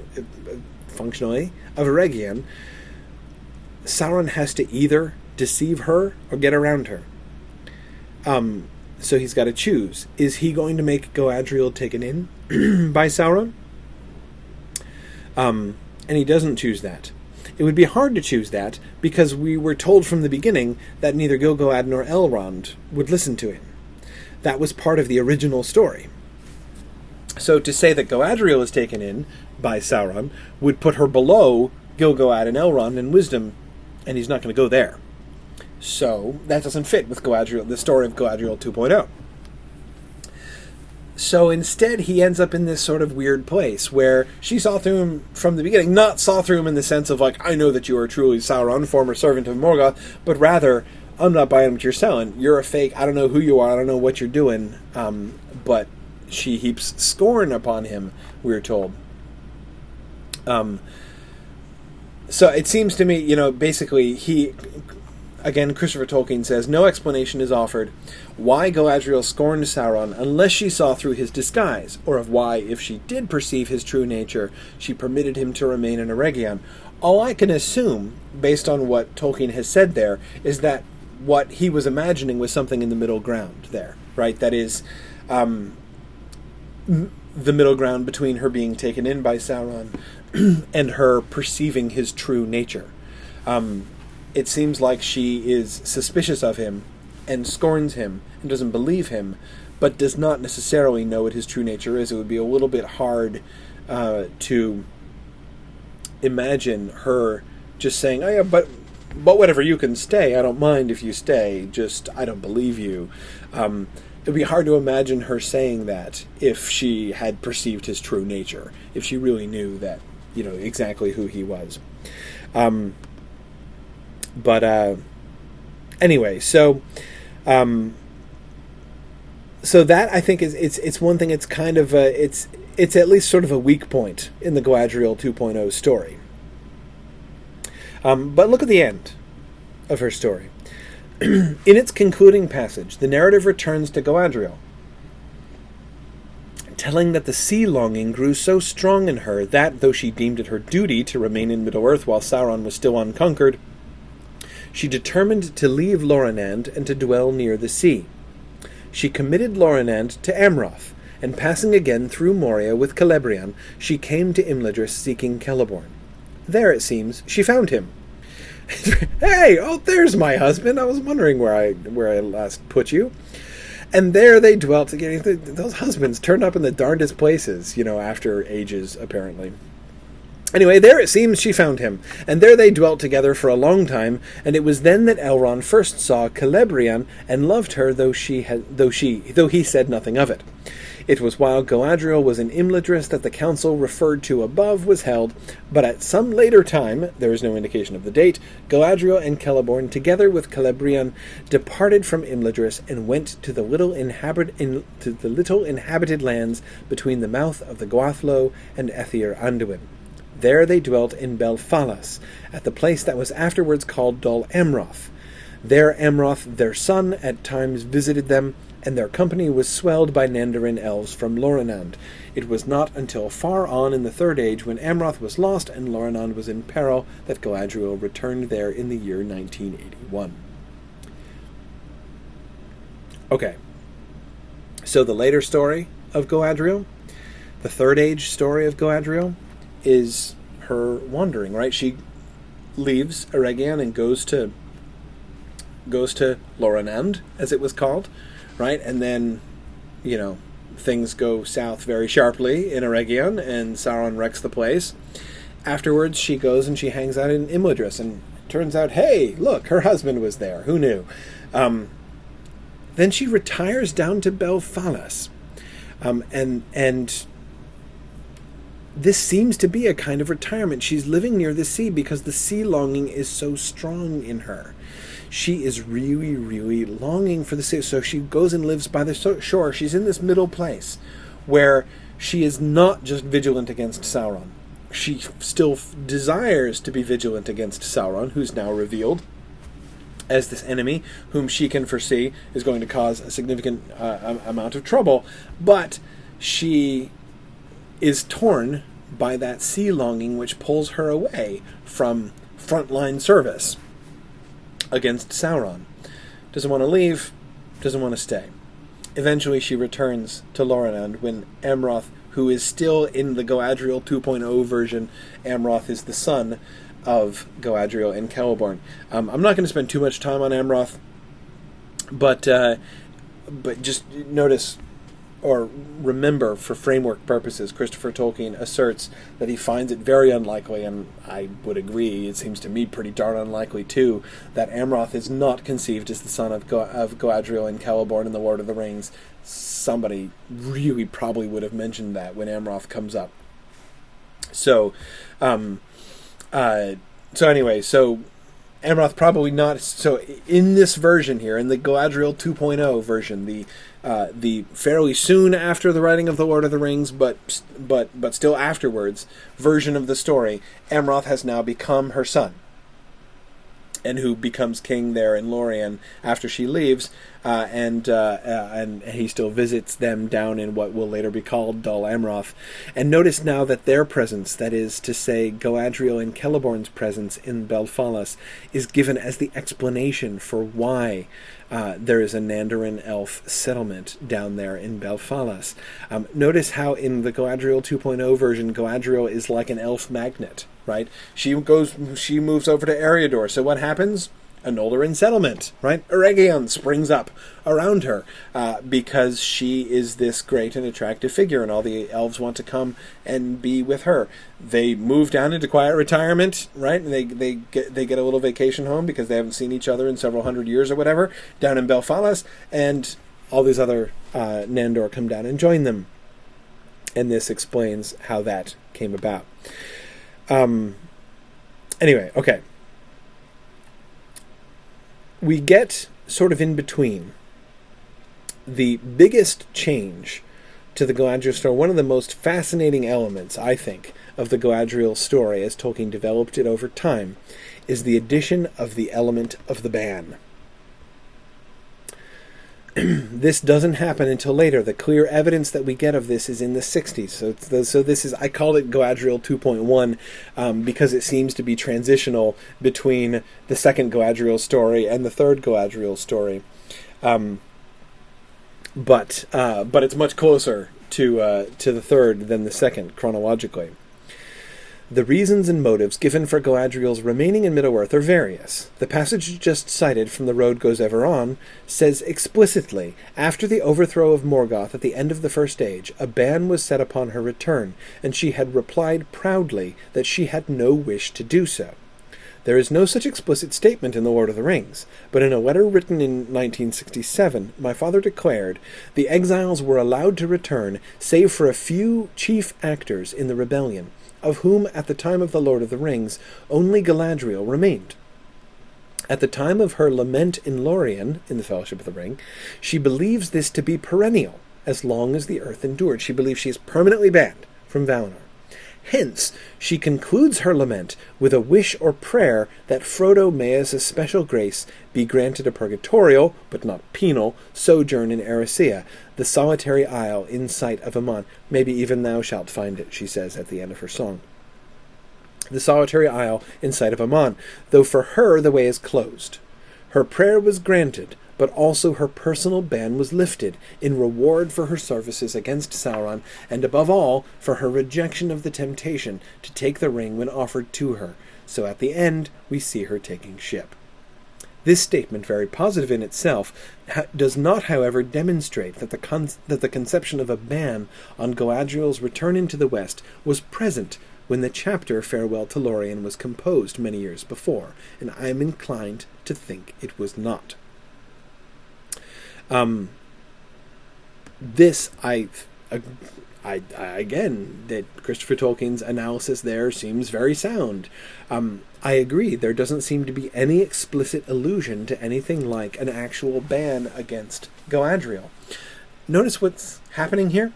functionally, of Eregion, Sauron has to either deceive her or get around her. So he's got to choose. Is he going to make Galadriel taken in by Sauron? And he doesn't choose that. It would be hard to choose that because we were told from the beginning that neither Gil-galad nor Elrond would listen to him. That was part of the original story. So to say that Galadriel is taken in by Sauron would put her below Gil-galad and Elrond in wisdom, and he's not going to go there. So that doesn't fit with Galadriel, the story of Galadriel 2.0. So instead, he ends up in this sort of weird place where she saw through him from the beginning. Not saw through him in the sense of, like, I know that you are truly Sauron, former servant of Morgoth, but rather, I'm not buying what you're selling. You're a fake. I don't know who you are. I don't know what you're doing. But she heaps scorn upon him, we're told. So it seems to me, basically, again, Christopher Tolkien says, no explanation is offered why Galadriel scorned Sauron unless she saw through his disguise, or of why, if she did perceive his true nature, she permitted him to remain in Eregion. All I can assume, based on what Tolkien has said there, is that what he was imagining was something in the middle ground there, right? That is, the middle ground between her being taken in by Sauron and her perceiving his true nature. It seems like she is suspicious of him and scorns him and doesn't believe him, but does not necessarily know what his true nature is. It would be a little bit hard to imagine her just saying, oh yeah, but whatever, you can stay. I don't mind if you stay, just I don't believe you. It would be hard to imagine her saying that if she had perceived his true nature, if she really knew that, exactly who he was. But anyway, so that I think is it's one thing. It's kind of it's at least sort of a weak point in the Galadriel 2.0 story. But look at the end of her story. In its concluding passage, the narrative returns to Galadriel, telling that the sea longing grew so strong in her that, though she deemed it her duty to remain in Middle-earth while Sauron was still unconquered, she determined to leave Lorinand and to dwell near the sea. She committed Lorinand to Amroth, and passing again through Moria with Celebrian, she came to Imladris seeking Celeborn. There, it seems, she found him. Hey, there's my husband. I was wondering where I last put you. And there they dwelt together. Those husbands turned up in the darndest places, after ages, apparently. Anyway, there it seems she found him, and there they dwelt together for a long time, and it was then that Elrond first saw Celebrian and loved her, though he said nothing of it. It was while Galadriel was in Imladris that the council referred to above was held, but at some later time, there is no indication of the date, Galadriel and Celeborn, together with Celebrian, departed from Imladris and went to the little inhabited lands between the mouth of the Gwathlo and Ethyr Anduin. There they dwelt in Belfalas, at the place that was afterwards called Dol Amroth. There Amroth, their son, at times visited them, and their company was swelled by Nandarin elves from Lorinand. It was not until far on in the Third Age, when Amroth was lost and Lorinand was in peril, that Galadriel returned there in the year 1981. Okay, so the later story of Galadriel, the Third Age story of Galadriel, is her wandering, right? She leaves Eregion and goes to Lorinand, as it was called, right? And then, things go south very sharply in Eregion, and Sauron wrecks the place. Afterwards, she goes and she hangs out in Imladris, and it turns out, hey, look, her husband was there. Who knew? Then she retires down to Belfalas, and this seems to be a kind of retirement. She's living near the sea because the sea longing is so strong in her. She is really, really longing for the sea. So she goes and lives by the shore. She's in this middle place where she is not just vigilant against Sauron. She still desires to be vigilant against Sauron, who's now revealed as this enemy whom she can foresee is going to cause a significant amount of trouble. But she is torn by that sea longing which pulls her away from frontline service against Sauron. Doesn't want to leave, doesn't want to stay. Eventually she returns to Lorinand when Amroth, who is still in the Galadriel 2.0 version, Amroth is the son of Galadriel and Celeborn. I'm not going to spend too much time on Amroth, but just notice or remember, for framework purposes, Christopher Tolkien asserts that he finds it very unlikely, and I would agree, it seems to me pretty darn unlikely too, that Amroth is not conceived as the son of Galadriel and Celeborn in The Lord of the Rings. Somebody really probably would have mentioned that when Amroth comes up. So Amroth probably not. So in this version here, in the Galadriel 2.0 version, the fairly soon after the writing of The Lord of the Rings, but still afterwards, version of the story, Amroth has now become her son, and who becomes king there in Lorien after she leaves, and he still visits them down in what will later be called Dol Amroth. And notice now that their presence, that is to say Galadriel and Celeborn's presence in Belfalas, is given as the explanation for why there is a Nandarin elf settlement down there in Belfalas. Notice how in the Galadriel 2.0 version, Galadriel is like an elf magnet, right? She moves over to Eriador. So what happens? A Noldorin settlement, right? Eregion springs up around her because she is this great and attractive figure, and all the elves want to come and be with her. They move down into quiet retirement, right? And they get a little vacation home because they haven't seen each other in several hundred years or whatever, down in Belfalas, and all these other Nandor come down and join them. And this explains how that came about. Anyway, okay. We get sort of in between the biggest change to the Galadriel story. One of the most fascinating elements, I think, of the Galadriel story as Tolkien developed it over time is the addition of the element of the ban. This doesn't happen until later. The clear evidence that we get of this is in the 60s. So this is, I call it Galadriel 2.1 because it seems to be transitional between the second Galadriel story and the third Galadriel story. But it's much closer to the third than the second chronologically. The reasons and motives given for Galadriel's remaining in Middle-earth are various. The passage just cited from The Road Goes Ever On says explicitly, after the overthrow of Morgoth at the end of the First Age, a ban was set upon her return, and she had replied proudly that she had no wish to do so. There is no such explicit statement in The Lord of the Rings, but in a letter written in 1967, my father declared, the exiles were allowed to return, save for a few chief actors in the rebellion, of whom, at the time of The Lord of the Rings, only Galadriel remained. At the time of her lament in Lorien, in the Fellowship of the Ring, she believes this to be perennial, as long as the earth endured. She believes she is permanently banned from Valinor. Hence, she concludes her lament with a wish or prayer that Frodo may, as a special grace, be granted a purgatorial, but not penal, sojourn in Erisea, the solitary isle in sight of Aman. Maybe even thou shalt find it, she says at the end of her song. The solitary isle in sight of Aman, though for her the way is closed. Her prayer was granted, but also her personal ban was lifted in reward for her services against Sauron, and above all, for her rejection of the temptation to take the ring when offered to her. So at the end, we see her taking ship. This statement, very positive in itself, does not, however, demonstrate that the conception of a ban on Galadriel's return into the West was present when the chapter Farewell to Lorien was composed many years before, and I am inclined to think it was not. Again, that Christopher Tolkien's analysis there seems very sound. I agree, there doesn't seem to be any explicit allusion to anything like an actual ban against Galadriel. Notice what's happening here?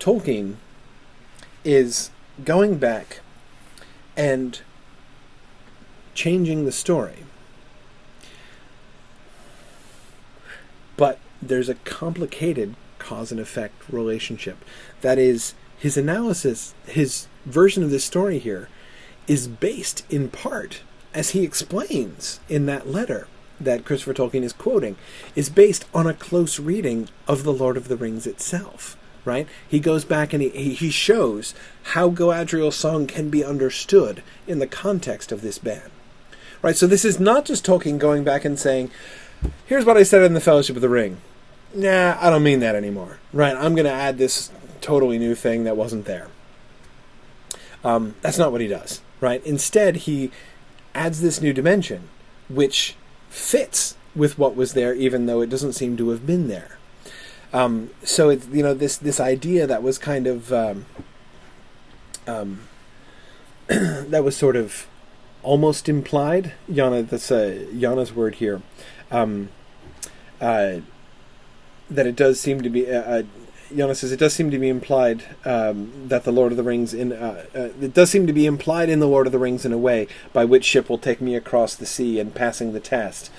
Tolkien is going back and changing the story. But there's a complicated cause and effect relationship. That is, his analysis, his version of this story here, is based in part, as he explains in that letter that Christopher Tolkien is quoting, is based on a close reading of The Lord of the Rings itself. Right? He goes back and he shows how Galadriel's song can be understood in the context of this ban. Right? So this is not just Tolkien going back and saying, here's what I said in the Fellowship of the Ring. Nah, I don't mean that anymore. Right? I'm going to add this totally new thing that wasn't there. That's not what he does. Right? Instead, he adds this new dimension, which fits with what was there, even though it doesn't seem to have been there. So it's, this idea that was kind of that was sort of almost implied. That's Jana's word here. That it does seem to be. Jana says it does seem to be implied that the Lord of the Rings it does seem to be implied in the Lord of the Rings in a way by which ship will take me across the sea and passing the test.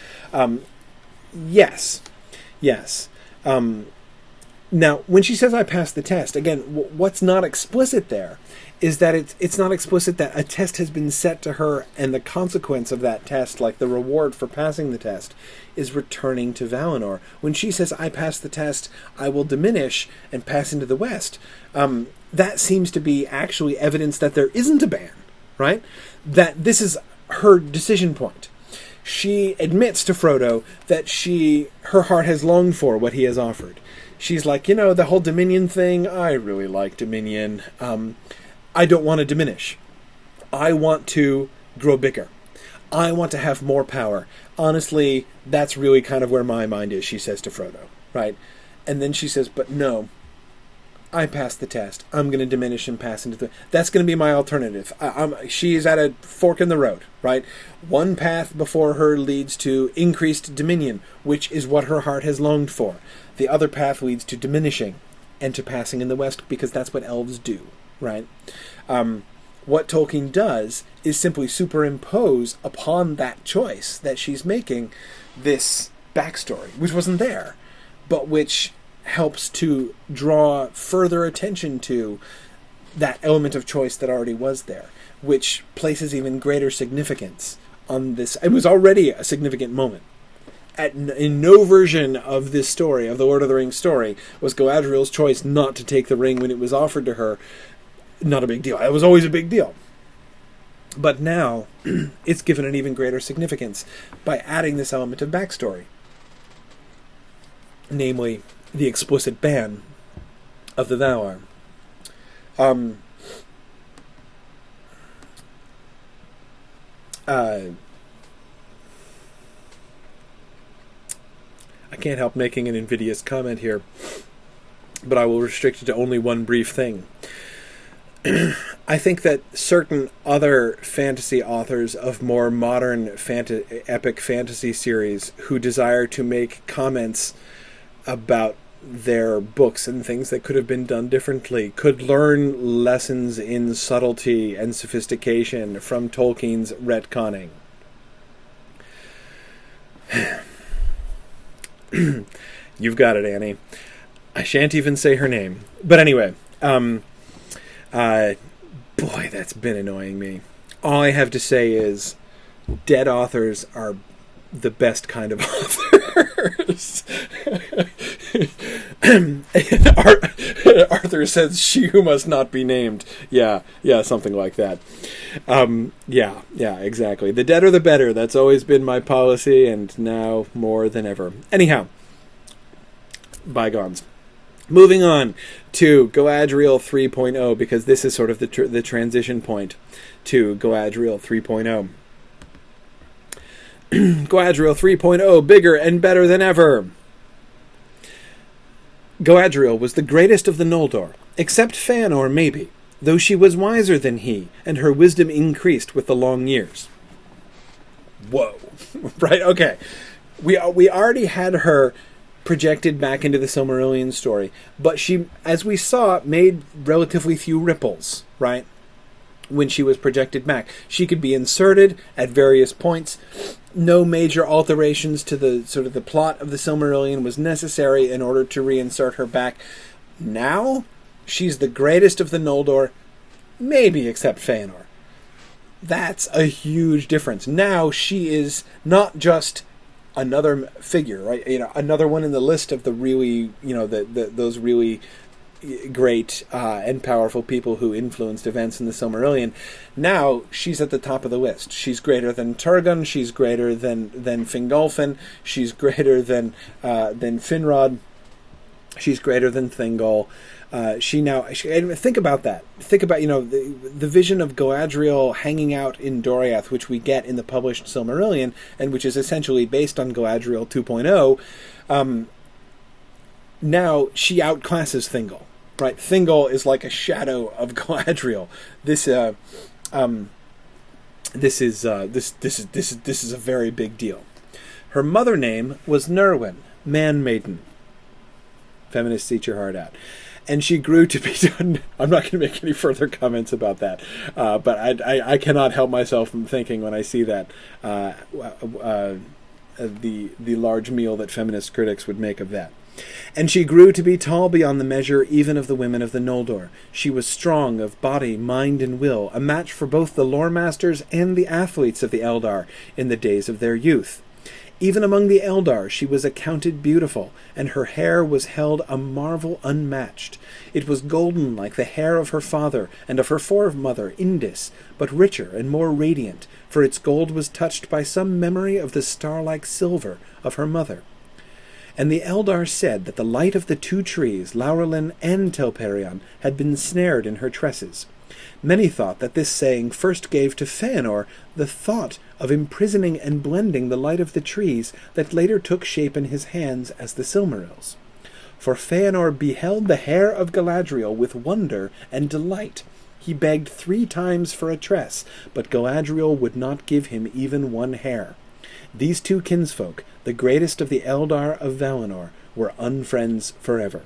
Yes. Now, when she says I passed the test, again, what's not explicit there is that it's not explicit that a test has been set to her and the consequence of that test, like the reward for passing the test, is returning to Valinor. When she says I passed the test, I will diminish and pass into the West, that seems to be actually evidence that there isn't a ban, right? That this is her decision point. She admits to Frodo that her heart has longed for what he has offered. She's like, the whole Dominion thing, I really like Dominion. I don't want to diminish. I want to grow bigger. I want to have more power. Honestly, that's really kind of where my mind is, she says to Frodo, right? And then she says, but no, I passed the test. I'm going to diminish and pass into the... That's going to be my alternative. She's at a fork in the road, right? One path before her leads to increased dominion, which is what her heart has longed for. The other path leads to diminishing and to passing in the West, because that's what elves do, right? What Tolkien does is simply superimpose upon that choice that she's making this backstory, which wasn't there, but which helps to draw further attention to that element of choice that already was there, which places even greater significance on this. It was already a significant moment in no version of this story, of the Lord of the Rings story, was Galadriel's choice not to take the ring when it was offered to her not a big deal. It was always a big deal. But now, it's given an even greater significance by adding this element of backstory. Namely, the explicit ban of the Valar. I can't help making an invidious comment here, but I will restrict it to only one brief thing. I think that certain other fantasy authors of more modern epic fantasy series who desire to make comments about their books and things that could have been done differently could learn lessons in subtlety and sophistication from Tolkien's retconning. You've got it, Annie. I shan't even say her name. But anyway, boy, that's been annoying me. All I have to say is dead authors are the best kind of authors. Arthur says, "She who must not be named." Yeah, something like that. Yeah, exactly. The deader the better. That's always been my policy, and now more than ever. Anyhow, bygones. Moving on to Galadriel 3.0, because this is sort of the transition point to Galadriel 3.0. Galadriel 3.0, bigger and better than ever. Galadriel was the greatest of the Noldor, except Fëanor maybe, though she was wiser than he, and her wisdom increased with the long years. Whoa. Right, okay. We already had her projected back into the Silmarillion story, but she, as we saw, made relatively few ripples, right? When she was projected back. She could be inserted at various points. No major alterations to the sort of the plot of the Silmarillion was necessary in order to reinsert her back. Now, she's the greatest of the Noldor, maybe except Fëanor. That's a huge difference. Now she is not just another figure, right? Another one in the list of the really, those really great and powerful people who influenced events in the Silmarillion. Now she's at the top of the list. She's greater than Turgon. She's greater than Fingolfin. She's greater than Finrod. She's greater than Thingol. Think about that. Think about the vision of Galadriel hanging out in Doriath, which we get in the published Silmarillion, and which is essentially based on Galadriel 2.0. Now she outclasses Thingol. Right, Thingol is like a shadow of Galadriel. This is a very big deal. Her mother name was Nerwin, man maiden. Feminists, eat your heart out. And she grew to be done. I'm not going to make any further comments about that, but I cannot help myself from thinking when I see that the large meal that feminist critics would make of that. And she grew to be tall beyond the measure even of the women of the Noldor. She was strong of body, mind, and will, a match for both the lore masters and the athletes of the Eldar in the days of their youth. Even among the Eldar she was accounted beautiful, and her hair was held a marvel unmatched. It was golden like the hair of her father and of her foremother Indis, but richer and more radiant, for its gold was touched by some memory of the star-like silver of her mother. And the Eldar said that the light of the two trees, Laurelin and Telperion, had been snared in her tresses. Many thought that this saying first gave to Fëanor the thought of imprisoning and blending the light of the trees that later took shape in his hands as the Silmarils. For Fëanor beheld the hair of Galadriel with wonder and delight. He begged 3 times for a tress, but Galadriel would not give him even one hair. These two kinsfolk, the greatest of the Eldar of Valinor, were unfriends forever.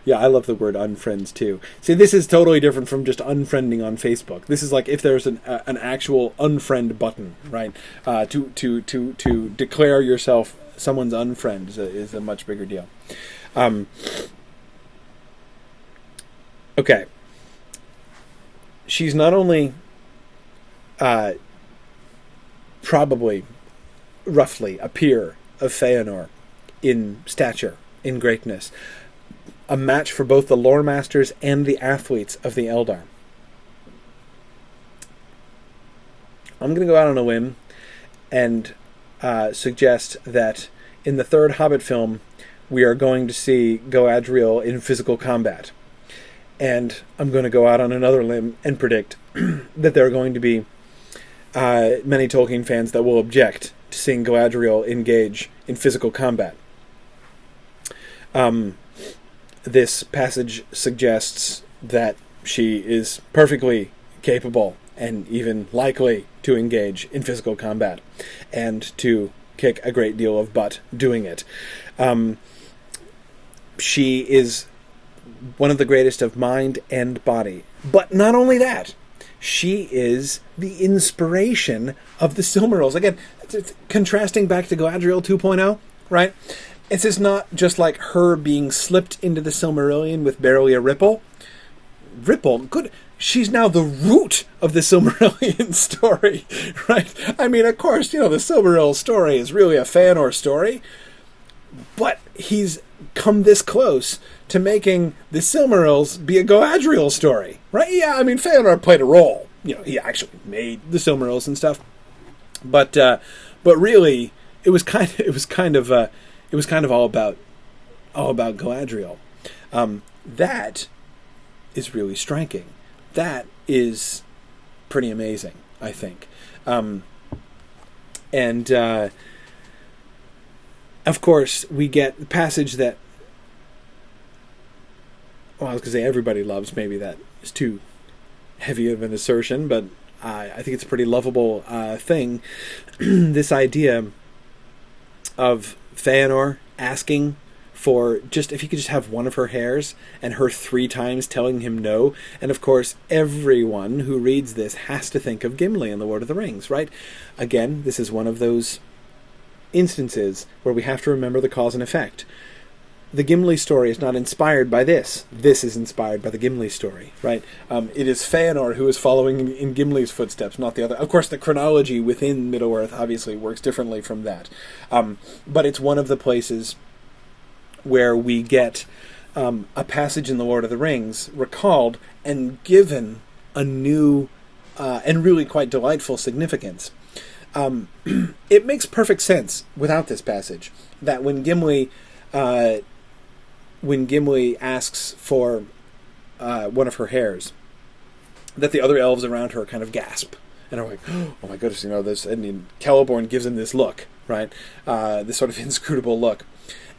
Yeah, I love the word unfriends too. See, this is totally different from just unfriending on Facebook. This is like if there's an actual unfriend button, right? To declare yourself someone's unfriend is a much bigger deal. Okay. She's not only probably roughly a peer of Feanor in stature, in greatness. A match for both the lore masters and the athletes of the Eldar. I'm going to go out on a limb and suggest that in the third Hobbit film, we are going to see Galadriel in physical combat. And I'm going to go out on another limb and predict that there are going to be many Tolkien fans that will object to seeing Galadriel engage in physical combat. This passage suggests that she is perfectly capable and even likely to engage in physical combat and to kick a great deal of butt doing it. She is one of the greatest of mind and body. But not only that, she is the inspiration of the Silmarils. Again, contrasting back to Galadriel 2.0, right? This is not just like her being slipped into the Silmarillion with barely a ripple. Good. She's now the root of the Silmarillion story, right? I mean, of course, the Silmaril story is really a Feanor story, but he's come this close to making the Silmarils be a Galadriel story, right? Yeah, I mean, Feanor played a role. He actually made the Silmarils and stuff, but really, it was kind of all about Galadriel. That is really striking. That is pretty amazing, I think. And of course, we get the passage that, well, I was going to say everybody loves. Maybe that is too heavy of an assertion, but I think it's a pretty lovable thing. This idea of Feanor asking for if he could just have one of her hairs, and her 3 times telling him no. And of course, everyone who reads this has to think of Gimli in The Lord of the Rings, right? Again, this is one of those instances where we have to remember the cause and effect. The Gimli story is not inspired by this. This is inspired by the Gimli story, right? It is Feanor who is following in Gimli's footsteps, not the other. Of course, the chronology within Middle-earth obviously works differently from that. But it's one of the places where we get a passage in The Lord of the Rings recalled and given a new and really quite delightful significance. It makes perfect sense without this passage that when Gimli asks for one of her hairs, that the other elves around her kind of gasp and are like, "Oh my goodness, this." And Celeborn gives him this look, right? This sort of inscrutable look,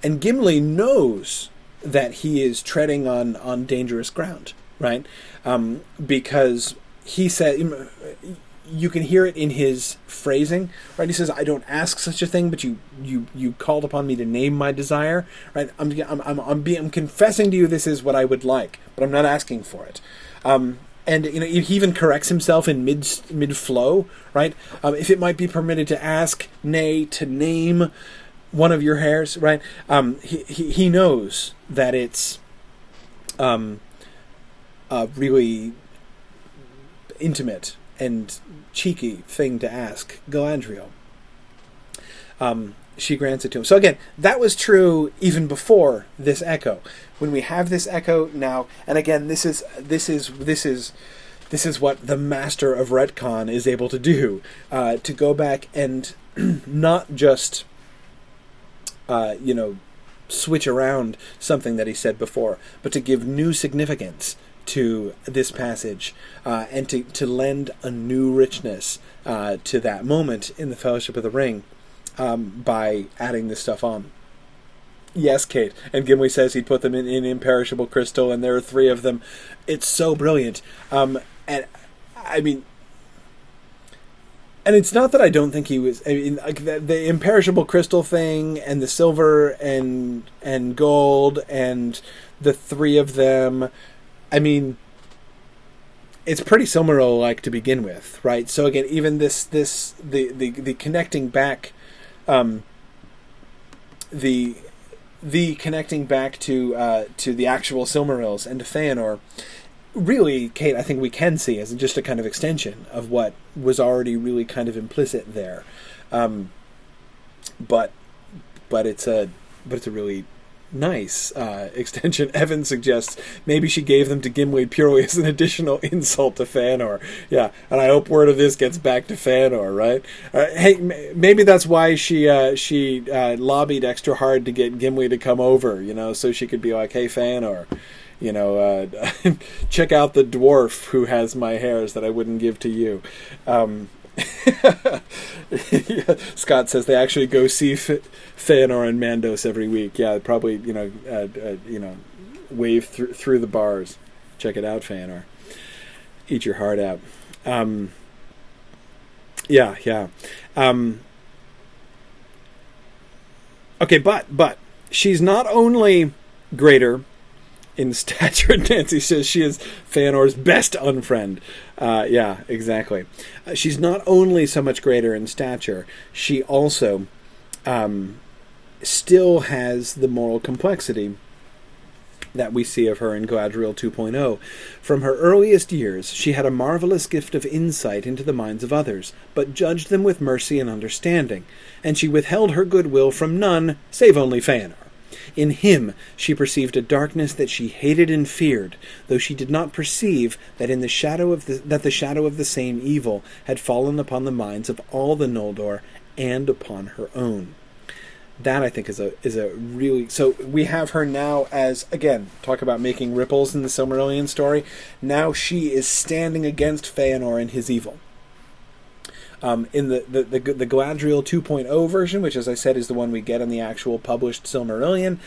and Gimli knows that he is treading on dangerous ground, right? Because he said. You can hear it in his phrasing, right? He says, "I don't ask such a thing, but you called upon me to name my desire, right? I'm confessing to you this is what I would like, but I'm not asking for it." And he even corrects himself in mid flow, right? If it might be permitted to ask, nay, to name one of your hairs, right? He knows that it's really intimate and cheeky thing to ask Galadriel. She grants it to him. So again, that was true even before this echo. When we have this echo now, and again, this is what the master of retcon is able to do, to go back and not just switch around something that he said before, but to give new significance to this passage, and to lend a new richness to that moment in the Fellowship of the Ring, by adding this stuff on. Yes, Kate. And Gimli says he'd put them in imperishable crystal, and there are 3 of them. It's so brilliant. And I mean, and it's not that I don't think he was. I mean, like the imperishable crystal thing, and the silver and gold, and the 3 of them. I mean, it's pretty Silmaril-like to begin with, right? So again, even the connecting back, the connecting back to the actual Silmarils and to Feanor, really, Kate, I think we can see as just a kind of extension of what was already really kind of implicit there. but it's a really nice extension. Evan suggests maybe she gave them to Gimli purely as an additional insult to Fëanor. Yeah, and I hope word of this gets back to Fëanor, right? Hey, maybe that's why she lobbied extra hard to get Gimli to come over, so she could be like, hey, Fëanor, check out the dwarf who has my hairs that I wouldn't give to you. Scott says they actually go see Fëanor and Mandos every week. Yeah, probably wave through the bars. Check it out, Fëanor. Eat your heart out. Yeah. Okay, but she's not only greater in stature. Nancy says she is Fëanor's best unfriend. Yeah, exactly. She's not only so much greater in stature, she also still has the moral complexity that we see of her in Galadriel 2.0. From her earliest years, she had a marvelous gift of insight into the minds of others, but judged them with mercy and understanding, and she withheld her goodwill from none, save only Fëanor. In him she perceived a darkness that she hated and feared, though she did not perceive that the shadow of the same evil had fallen upon the minds of all the Noldor and upon her own. That, I think, is a really... So we have her now as, again, talk about making ripples in the Silmarillion story. Now she is standing against Fëanor and his evil. In the Galadriel 2.0 version, which, as I said, is the one we get in the actual published Silmarillion,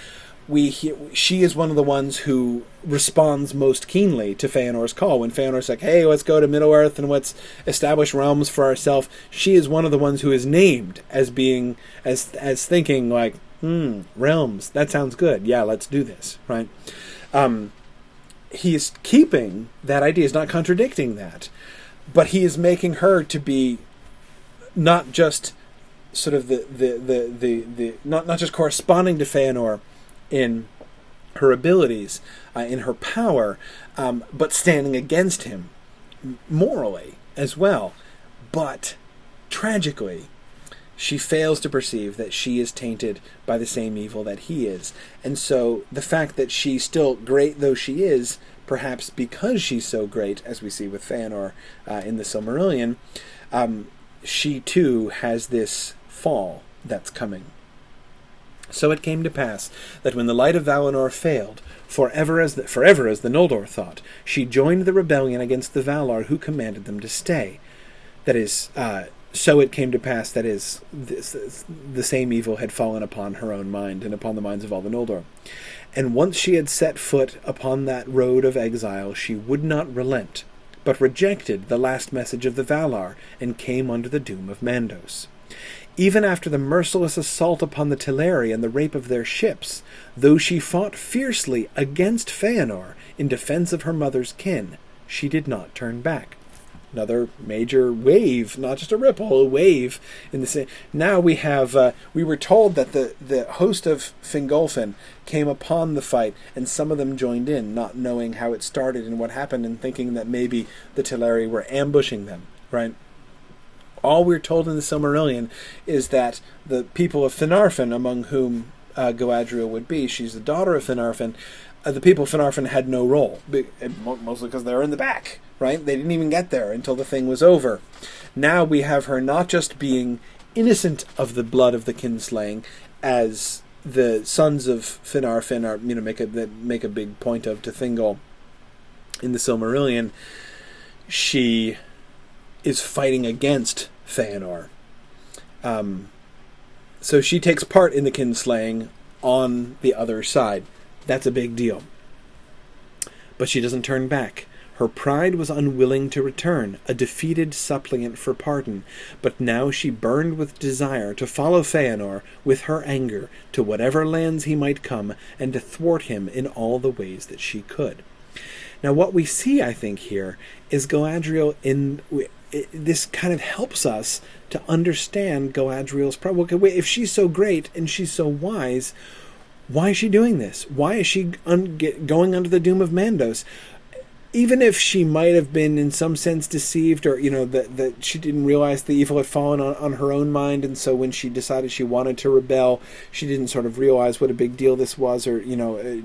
she is one of the ones who responds most keenly to Fëanor's call. When Fëanor's like, hey, let's go to Middle-earth and let's establish realms for ourselves, she is one of the ones who is named as being, as thinking like, realms, that sounds good. Yeah, let's do this, right? He's keeping that idea, he's not contradicting that, but he is making her to be not just sort of not just corresponding to Fëanor in her abilities, in her power, but standing against him morally as well. But tragically, she fails to perceive that she is tainted by the same evil that he is. And so the fact that she's still great though she is, perhaps because she's so great, as we see with Fëanor in the Silmarillion, she too has this fall that's coming. So it came to pass that when the light of Valinor failed, forever as the Noldor thought, she joined the rebellion against the Valar who commanded them to stay. That is, so it came to pass, that is, the same evil had fallen upon her own mind and upon the minds of all the Noldor. And once she had set foot upon that road of exile, she would not relent, but rejected the last message of the Valar, and came under the doom of Mandos. Even after the merciless assault upon the Teleri and the rape of their ships, though she fought fiercely against Fëanor in defense of her mother's kin, she did not turn back. Another major wave, not just a ripple, a wave in the same. Now we have. We were told that the host of Fingolfin came upon the fight, and some of them joined in, not knowing how it started and what happened, and thinking that maybe the Teleri were ambushing them. Right. All we're told in the Silmarillion is that the people of Finarfin, among whom Galadriel would be, she's the daughter of Finarfin. The people of Finarfin had no role, mostly because they were in the back, right? They didn't even get there until the thing was over. Now we have her not just being innocent of the blood of the kinslaying, as the sons of Finarfin are, make a big point of to Thingol in the Silmarillion. She is fighting against Fëanor. So she takes part in the kinslaying on the other side. That's a big deal. But she doesn't turn back. Her pride was unwilling to return, a defeated suppliant for pardon, but now she burned with desire to follow Fëanor with her anger to whatever lands he might come, and to thwart him in all the ways that she could. Now what we see, I think, here is Galadriel this kind of helps us to understand Galadriel's problem. Okay, if she's so great and she's so wise, why is she doing this? Why is she going under the doom of Mandos? even if she might have been in some sense deceived, or that she didn't realize the evil had fallen on her own mind, and so when she decided she wanted to rebel, she didn't sort of realize what a big deal this was, or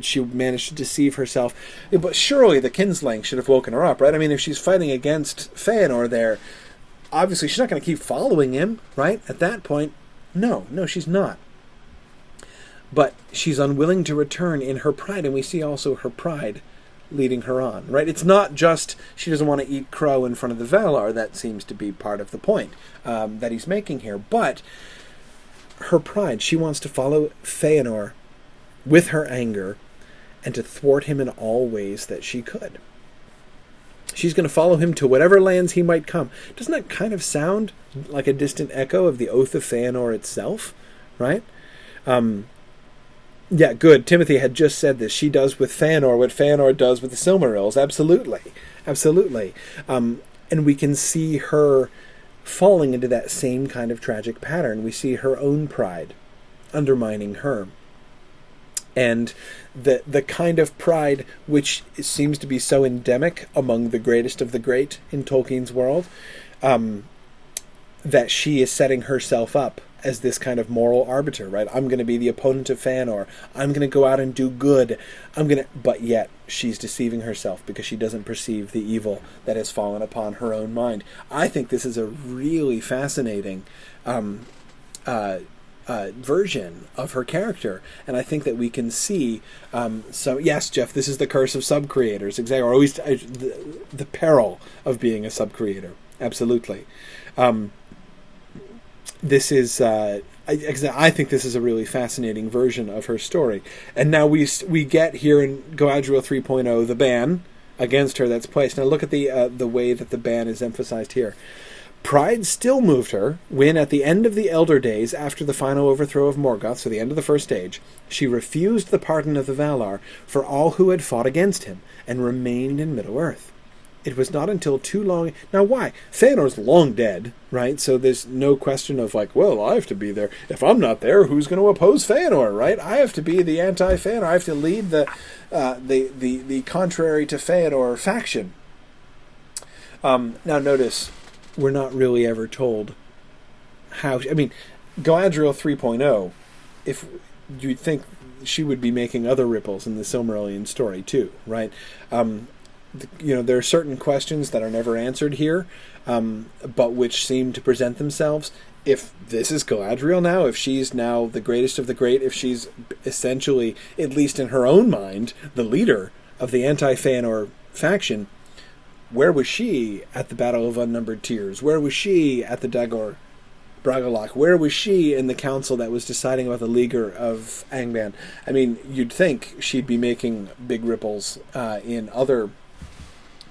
she managed to deceive herself. But surely the kinsling should have woken her up, right? I mean, if she's fighting against Feanor there, obviously she's not going to keep following him, right? At that point, no, she's not. But she's unwilling to return in her pride, and we see also her pride leading her on, right? It's not just she doesn't want to eat crow in front of the Valar. That seems to be part of the point that he's making here. But her pride, she wants to follow Feanor with her anger and to thwart him in all ways that she could. She's going to follow him to whatever lands he might come. Doesn't that kind of sound like a distant echo of the Oath of Feanor itself, right? Yeah, good. Timothy had just said this. She does with Feanor what Feanor does with the Silmarils. Absolutely. Absolutely. And we can see her falling into that same kind of tragic pattern. We see her own pride undermining her. And the kind of pride which seems to be so endemic among the greatest of the great in Tolkien's world, that she is setting herself up as this kind of moral arbiter, right? I'm going to be the opponent of Feanor. I'm going to go out and do good. But yet she's deceiving herself because she doesn't perceive the evil that has fallen upon her own mind. I think this is a really fascinating version of her character, and I think that we can see yes, Jeff, this is the curse of sub-creators, exactly, or always the peril of being a sub-creator. Absolutely. This is I think this is a really fascinating version of her story, and now we get here in Galadriel 3.0 the ban against her that's placed. Now look at the way that the ban is emphasized here. Pride still moved her when, at the end of the Elder Days, after the final overthrow of Morgoth, so the end of the First Age, she refused the pardon of the Valar for all who had fought against him, and remained in Middle-earth. It was not until too long... Now, why? Feanor's long dead, right? So there's no question of, like, well, I have to be there. If I'm not there, who's going to oppose Feanor, right? I have to be the anti-Feanor. I have to lead the contrary to Feanor faction. Now, notice... we're not really ever told how... I mean, Galadriel 3.0, if you'd think she would be making other ripples in the Silmarillion story too, right? There are certain questions that are never answered here, but which seem to present themselves. If this is Galadriel now, if she's now the greatest of the great, if she's essentially, at least in her own mind, the leader of the anti-Feanor faction... where was she at the Battle of Unnumbered Tears? Where was she at the Dagor Bragollach? Where was she in the council that was deciding about the Leaguer of Angband? I mean, you'd think she'd be making big ripples in other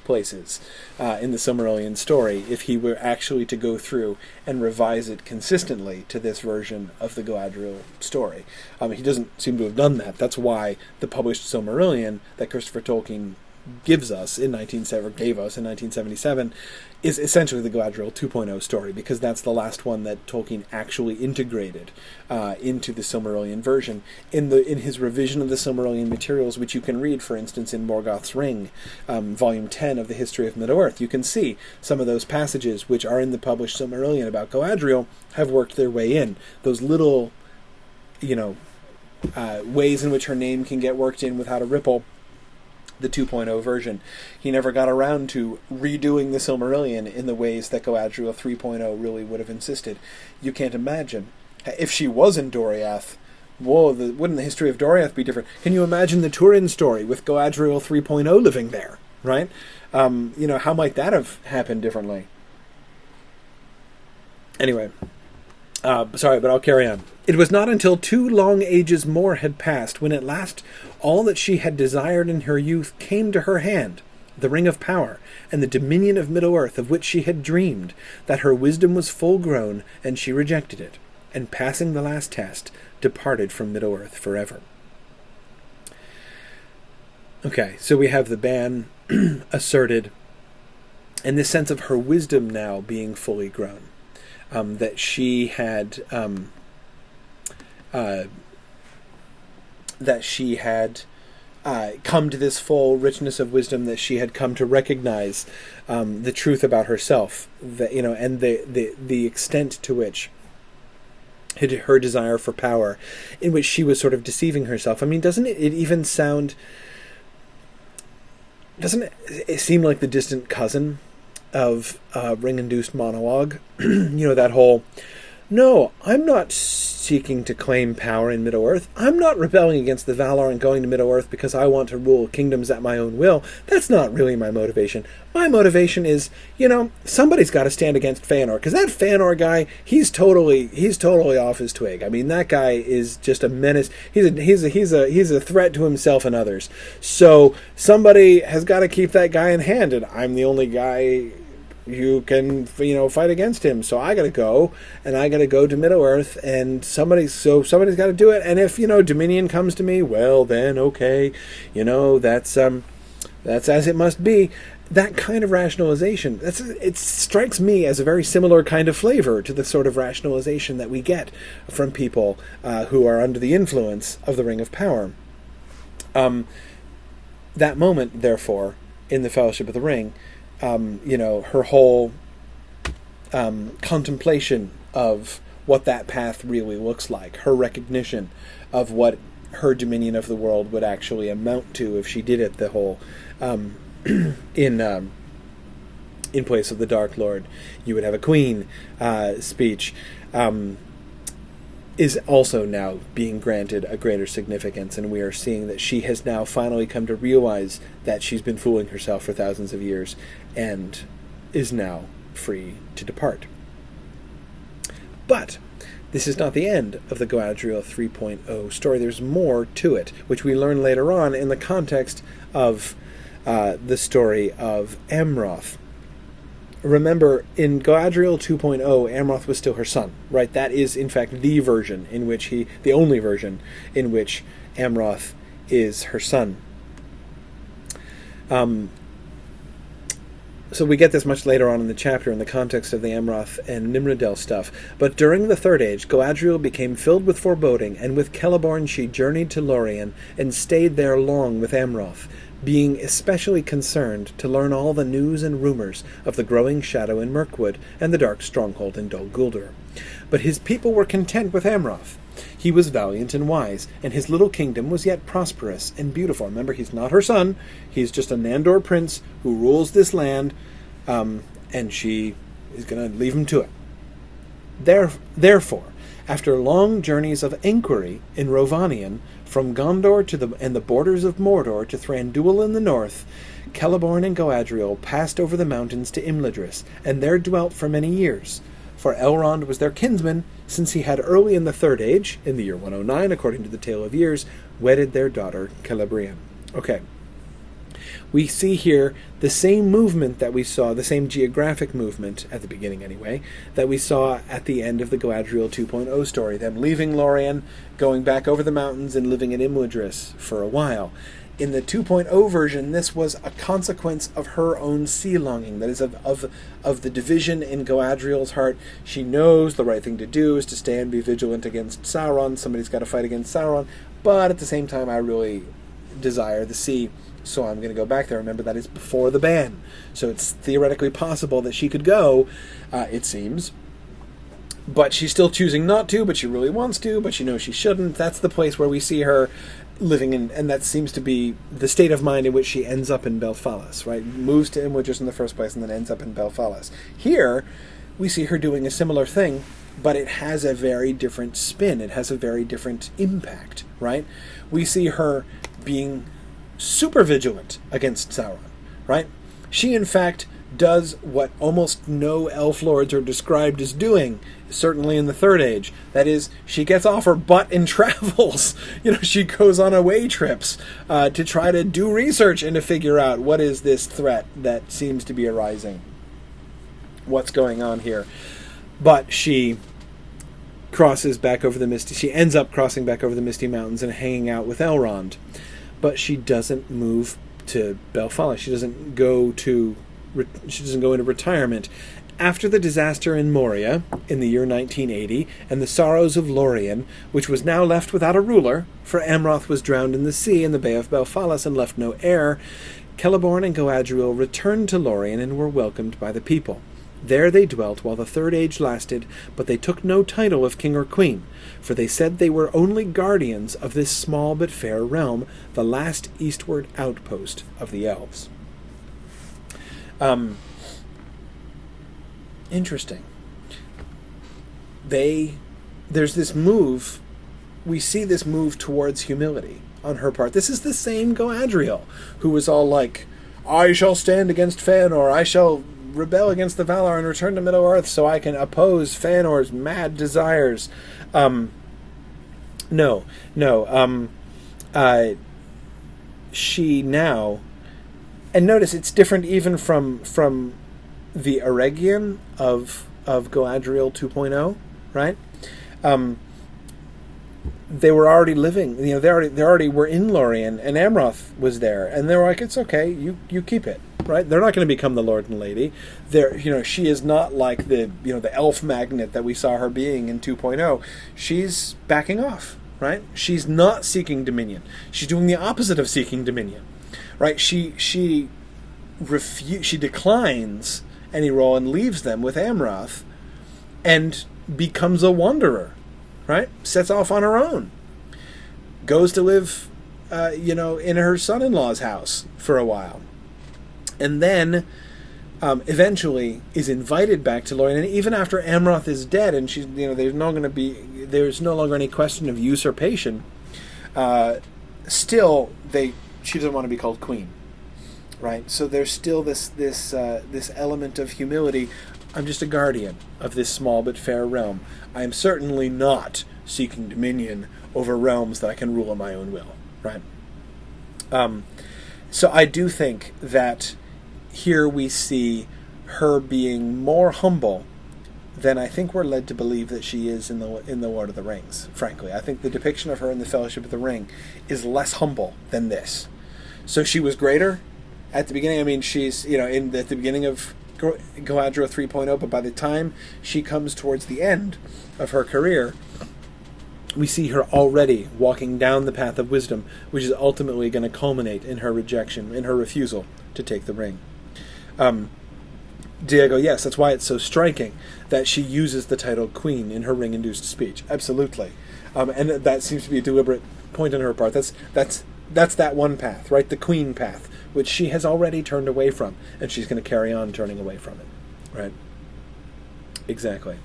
places in the Silmarillion story if he were actually to go through and revise it consistently to this version of the Galadriel story. He doesn't seem to have done that. That's why the published Silmarillion that Christopher Tolkien gave us in 1977 is essentially the Galadriel 2.0 story, because that's the last one that Tolkien actually integrated into the Silmarillion version in his revision of the Silmarillion materials, which you can read, for instance, in Morgoth's Ring, volume 10 of the History of Middle-earth. You can see some of those passages which are in the published Silmarillion about Galadriel have worked their way in. Those little, ways in which her name can get worked in without a ripple. The 2.0 version. He never got around to redoing the Silmarillion in the ways that Galadriel 3.0 really would have insisted. You can't imagine. If she was in Doriath, wouldn't the history of Doriath be different? Can you imagine the Turin story with Galadriel 3.0 living there, right? How might that have happened differently? Anyway, sorry, but I'll carry on. It was not until 2 long ages more had passed when at last all that she had desired in her youth came to her hand, the Ring of Power, and the dominion of Middle-earth of which she had dreamed, that her wisdom was full grown, and she rejected it, and passing the last test, departed from Middle-earth forever. Okay, so we have the ban asserted, and this sense of her wisdom now being fully grown. That she had come to this full richness of wisdom, that she had come to recognize the truth about herself, that, and the extent to which her desire for power, in which she was sort of deceiving herself. I mean, doesn't it even sound? Doesn't it seem like the distant cousin of ring-induced monologue? That whole, no, I'm not seeking to claim power in Middle-earth. I'm not rebelling against the Valar and going to Middle-earth because I want to rule kingdoms at my own will. That's not really my motivation. My motivation is, somebody's got to stand against Fëanor, because that Fëanor guy, he's totally off his twig. I mean, that guy is just a menace. He's a threat to himself and others. So somebody has got to keep that guy in hand, and I'm the only guy who can, fight against him. So I got to go to Middle-earth, and somebody's got to do it. And if, Dominion comes to me, well, then, okay, that's as it must be. That kind of rationalization, it strikes me as a very similar kind of flavor to the sort of rationalization that we get from people who are under the influence of the Ring of Power. That moment, therefore, in the Fellowship of the Ring, her whole contemplation of what that path really looks like, her recognition of what her dominion of the world would actually amount to if she did it, the whole in place of the Dark Lord, you would have a queen speech, is also now being granted a greater significance, and we are seeing that she has now finally come to realize that she's been fooling herself for thousands of years and is now free to depart. But this is not the end of the Galadriel 3.0 story. There's more to it, which we learn later on in the context of the story of Amroth. Remember, in Galadriel 2.0, Amroth was still her son, right? That is, in fact, the only version in which Amroth is her son. So we get this much later on in the chapter in the context of the Amroth and Nimrodel stuff. But during the Third Age, Galadriel became filled with foreboding, and with Celeborn she journeyed to Lorien and stayed there long with Amroth, being especially concerned to learn all the news and rumors of the growing shadow in Mirkwood and the dark stronghold in Dol Guldur. But his people were content with Amroth. He was valiant and wise, and his little kingdom was yet prosperous and beautiful. Remember, he's not her son. He's just a Nandor prince who rules this land, and she is going to leave him to it. Therefore, after long journeys of inquiry in Rovanion, from Gondor and the borders of Mordor to Thranduil in the north, Celeborn and Galadriel passed over the mountains to Imladris, and there dwelt for many years. For Elrond was their kinsman, since he had early in the Third Age, in the year 109, according to the Tale of Years, wedded their daughter Celebrian. Okay. We see here the same movement that we saw, the same geographic movement, at the beginning anyway, that we saw at the end of the Galadriel 2.0 story, them leaving Lorien, going back over the mountains, and living in Imladris for a while. In the 2.0 version, this was a consequence of her own sea longing, that is, of the division in Galadriel's heart. She knows the right thing to do is to stay and be vigilant against Sauron. Somebody's got to fight against Sauron, but at the same time, I really desire the sea, so I'm going to go back there. Remember, that is before the ban, so it's theoretically possible that she could go, it seems. But she's still choosing not to, but she really wants to, but she knows she shouldn't. That's the place where we see her living in, and that seems to be the state of mind in which she ends up in Belfalas, right? Moves to Imladris in the first place and then ends up in Belfalas. Here, we see her doing a similar thing, but it has a very different spin. It has a very different impact, right? We see her being super vigilant against Sauron, right? She, in fact, does what almost no elf lords are described as doing, certainly in the Third Age. That is, she gets off her butt and travels. She goes on away trips to try to do research and to figure out what is this threat that seems to be arising. What's going on here? But she crosses back over the Misty... She ends up crossing back over the Misty Mountains and hanging out with Elrond. But she doesn't move to Belfalas. She doesn't go into retirement, After the disaster in Moria in the year 1980 and the sorrows of Lorien, which was now left without a ruler, for Amroth was drowned in the sea in the Bay of Belfalas and left no heir, Celeborn and Galadriel returned to Lorien and were welcomed by the people. There they dwelt while the Third Age lasted, but they took no title of king or queen, for they said they were only guardians of this small but fair realm, the last eastward outpost of the elves. Interesting. There's this move, we see this move towards humility on her part. This is the same Galadriel who was all like, I shall stand against Fëanor, I shall rebel against the Valar and return to Middle-earth so I can oppose Fëanor's mad desires. She now, and notice it's different even from the Eregion of Galadriel 2.0, right? They were already living, they already were in Lorien, and Amroth was there, and they were like, it's okay, you keep it, right? They're not going to become the Lord and Lady. She is not like the elf magnet that we saw her being in 2.0. She's backing off, right? She's not seeking dominion. She's doing the opposite of seeking dominion, right? She declines any role and leaves them with Amroth and becomes a wanderer, right? Sets off on her own. Goes to live, in her son-in-law's house for a while. And then eventually is invited back to Lorien. And even after Amroth is dead and she's, there's no longer any question of usurpation, still she doesn't want to be called queen. Right, so there's still this element of humility. I'm just a guardian of this small but fair realm. I am certainly not seeking dominion over realms that I can rule at my own will. Right. So I do think that here we see her being more humble than I think we're led to believe that she is in the Lord of the Rings. Frankly, I think the depiction of her in the Fellowship of the Ring is less humble than this. So she was greater at the beginning. I mean, she's, at the beginning of Galadriel 3.0, but by the time she comes towards the end of her career, we see her already walking down the path of wisdom, which is ultimately going to culminate in her rejection, in her refusal to take the ring. Diego, yes, that's why it's so striking that she uses the title Queen in her ring-induced speech. Absolutely. And that seems to be a deliberate point on her part. That's that one path, right? The Queen path, which she has already turned away from, and she's going to carry on turning away from it, right? Exactly.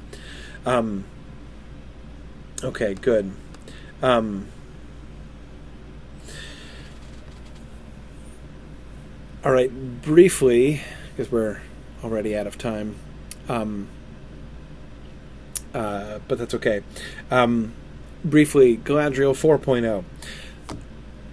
Okay, good. All right, briefly, because we're already out of time, but that's okay. Briefly, Galadriel 4.0.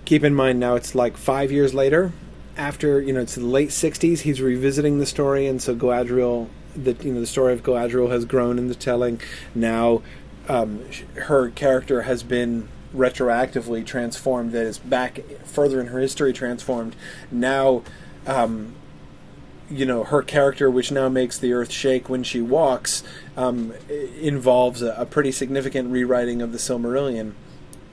Keep in mind now it's like 5 years later. After, it's the late 60s, he's revisiting the story, and so Galadriel, the story of Galadriel has grown in the telling. Now, her character has been retroactively transformed, that is back further in her history transformed. Now, her character, which now makes the earth shake when she walks, involves a pretty significant rewriting of the Silmarillion.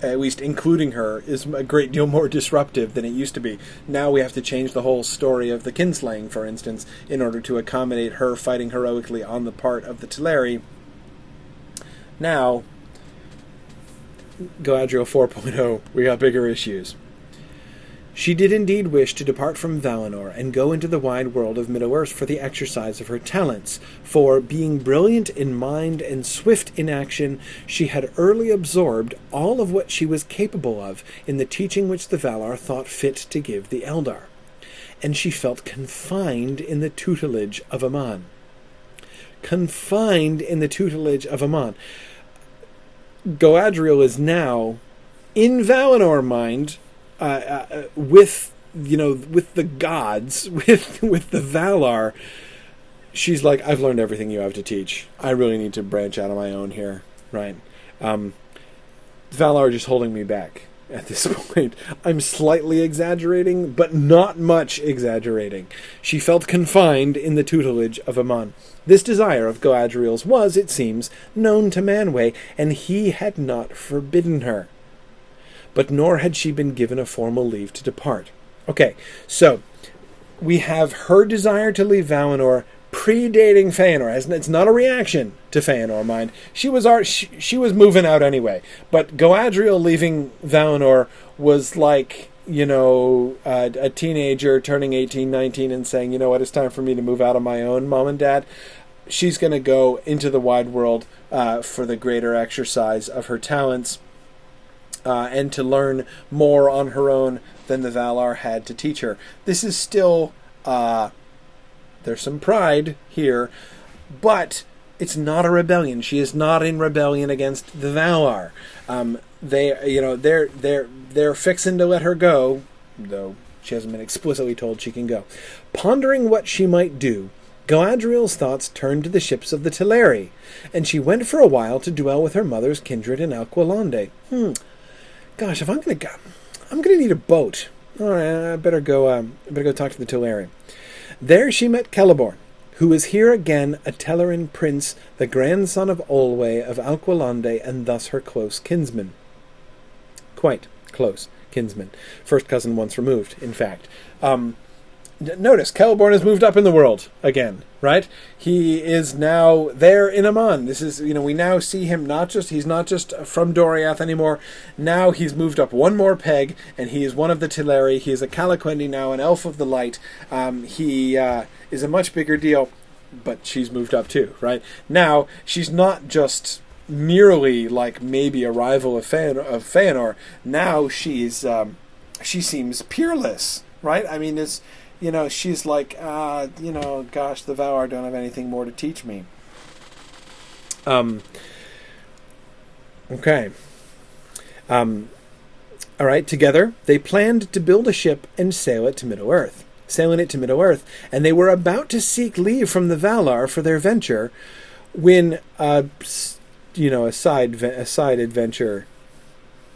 At least including her, is a great deal more disruptive than it used to be. Now we have to change the whole story of the kinslaying, for instance, in order to accommodate her fighting heroically on the part of the Teleri. Now, Galadriel 4.0, we got bigger issues. She did indeed wish to depart from Valinor and go into the wide world of Middle-earth for the exercise of her talents, for, being brilliant in mind and swift in action, she had early absorbed all of what she was capable of in the teaching which the Valar thought fit to give the Eldar, and she felt confined in the tutelage of Aman. Confined in the tutelage of Aman. Galadriel is now, in Valinor mind, with the gods, with the Valar, she's like, I've learned everything you have to teach. I really need to branch out on my own here, right? Valar are just holding me back. at this point. I'm slightly exaggerating, but not much exaggerating. She felt confined in the tutelage of Aman. This desire of Galadriel's was, it seems, known to Manwë, and he had not forbidden her. But nor had she been given a formal leave to depart. Okay, so we have her desire to leave Valinor predating Feanor. It's not a reaction to Feanor, mind. She was moving out anyway. But Galadriel leaving Valinor was like, a teenager turning 18, 19 and saying, you know what, it's time for me to move out on my own, Mom and Dad. She's going to go into the wide world for the greater exercise of her talents and to learn more on her own than the Valar had to teach her. This is still... there's some pride here, but it's not a rebellion. She is not in rebellion against the Valar. They're fixing to let her go, though she hasn't been explicitly told she can go. Pondering what she might do, Galadriel's thoughts turned to the ships of the Teleri, and she went for a while to dwell with her mother's kindred in Alqualande. Gosh, if I'm gonna need a boat. All right, I better go talk to the Teleri. There she met Celeborn, who is here again a Telerin prince, the grandson of Olwe of Alqualande, and thus her close kinsman. Quite close kinsman. First cousin once removed, in fact. Notice, Celeborn has moved up in the world again, right? He is now there in Aman. This is, we now see him he's not just from Doriath anymore. Now he's moved up one more peg, and he is one of the Teleri. He is a Calaquendi now, an elf of the light. He is a much bigger deal, but she's moved up too, right? Now, she's not just merely like maybe a rival of Feanor. Now she seems peerless, right? I mean, she's like, gosh, the Valar don't have anything more to teach me. Okay. All right, together, they planned to build a ship and sail it to Middle-earth. And they were about to seek leave from the Valar for their venture when, a side adventure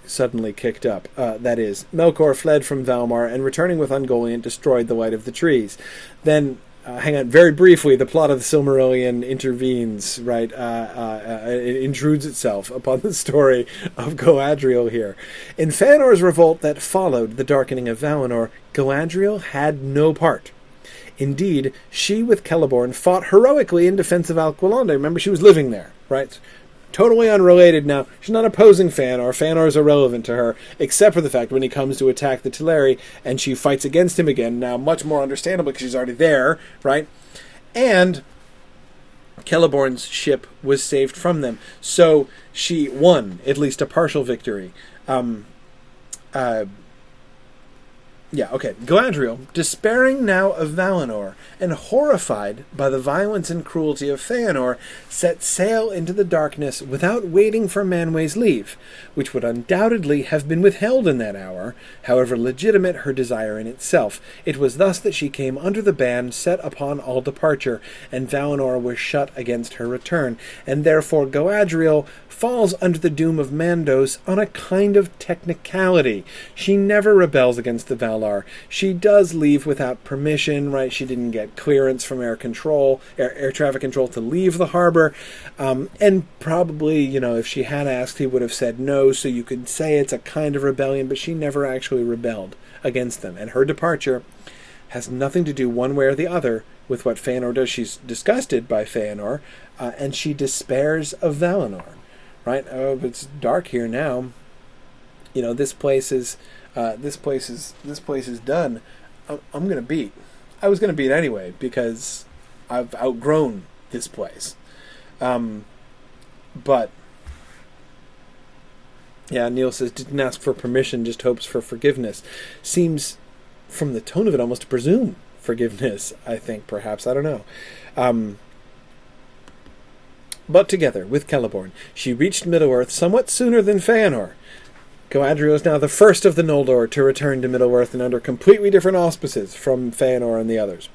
suddenly kicked up. That is, Melkor fled from Valmar and returning with Ungoliant destroyed the Light of the Trees. Then, very briefly, the plot of the Silmarillion intervenes, right? It intrudes itself upon the story of Galadriel here. In Feanor's revolt that followed the darkening of Valinor, Galadriel had no part. Indeed, she with Celeborn fought heroically in defense of Alqualande. Remember, she was living there, right? Totally unrelated now. She's not opposing Feanor. Feanor is irrelevant to her, except for the fact when he comes to attack the Teleri, and she fights against him again, now much more understandable because she's already there, right? And Celeborn's ship was saved from them. So she won, at least a partial victory. Galadriel, despairing now of Valinor, and horrified by the violence and cruelty of Feanor, set sail into the darkness without waiting for Manwë's leave, which would undoubtedly have been withheld in that hour, however legitimate her desire in itself. It was thus that she came under the ban set upon all departure, and Valinor was shut against her return, and therefore Galadriel falls under the doom of Mandos on a kind of technicality. She never rebels against the Valar. She does leave without permission, right? She didn't get clearance from air traffic control to leave the harbor. And probably, if she had asked, he would have said no, so you could say it's a kind of rebellion, but she never actually rebelled against them. And her departure has nothing to do one way or the other with what Feanor does. She's disgusted by Feanor, and she despairs of Valinor. Right? Oh, it's dark here now. This place is done. I'm gonna beat. I was gonna beat anyway because I've outgrown this place. But yeah, Neil says didn't ask for permission, just hopes for forgiveness. Seems from the tone of it almost to presume forgiveness. I think perhaps I don't know. But together, with Celeborn, she reached Middle-earth somewhat sooner than Feanor. Galadriel is now the first of the Noldor to return to Middle-earth and under completely different auspices from Feanor and the others,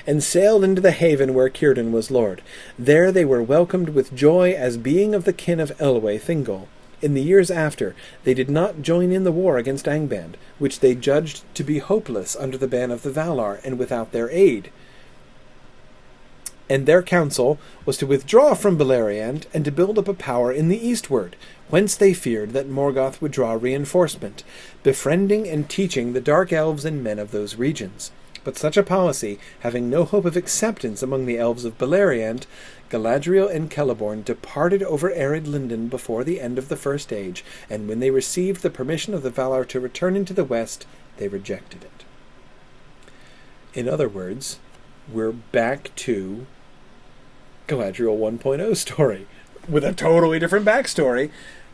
and sailed into the haven where Círdan was lord. There they were welcomed with joy as being of the kin of Elwë Thingol. In the years after, they did not join in the war against Angband, which they judged to be hopeless under the ban of the Valar and without their aid. And their counsel was to withdraw from Beleriand and to build up a power in the eastward, whence they feared that Morgoth would draw reinforcement, befriending and teaching the dark elves and men of those regions. But such a policy, having no hope of acceptance among the elves of Beleriand, Galadriel and Celeborn departed over arid Lindon before the end of the First Age, and when they received the permission of the Valar to return into the West, they rejected it. In other words, we're back to Galadriel 1.0 story, with a totally different backstory.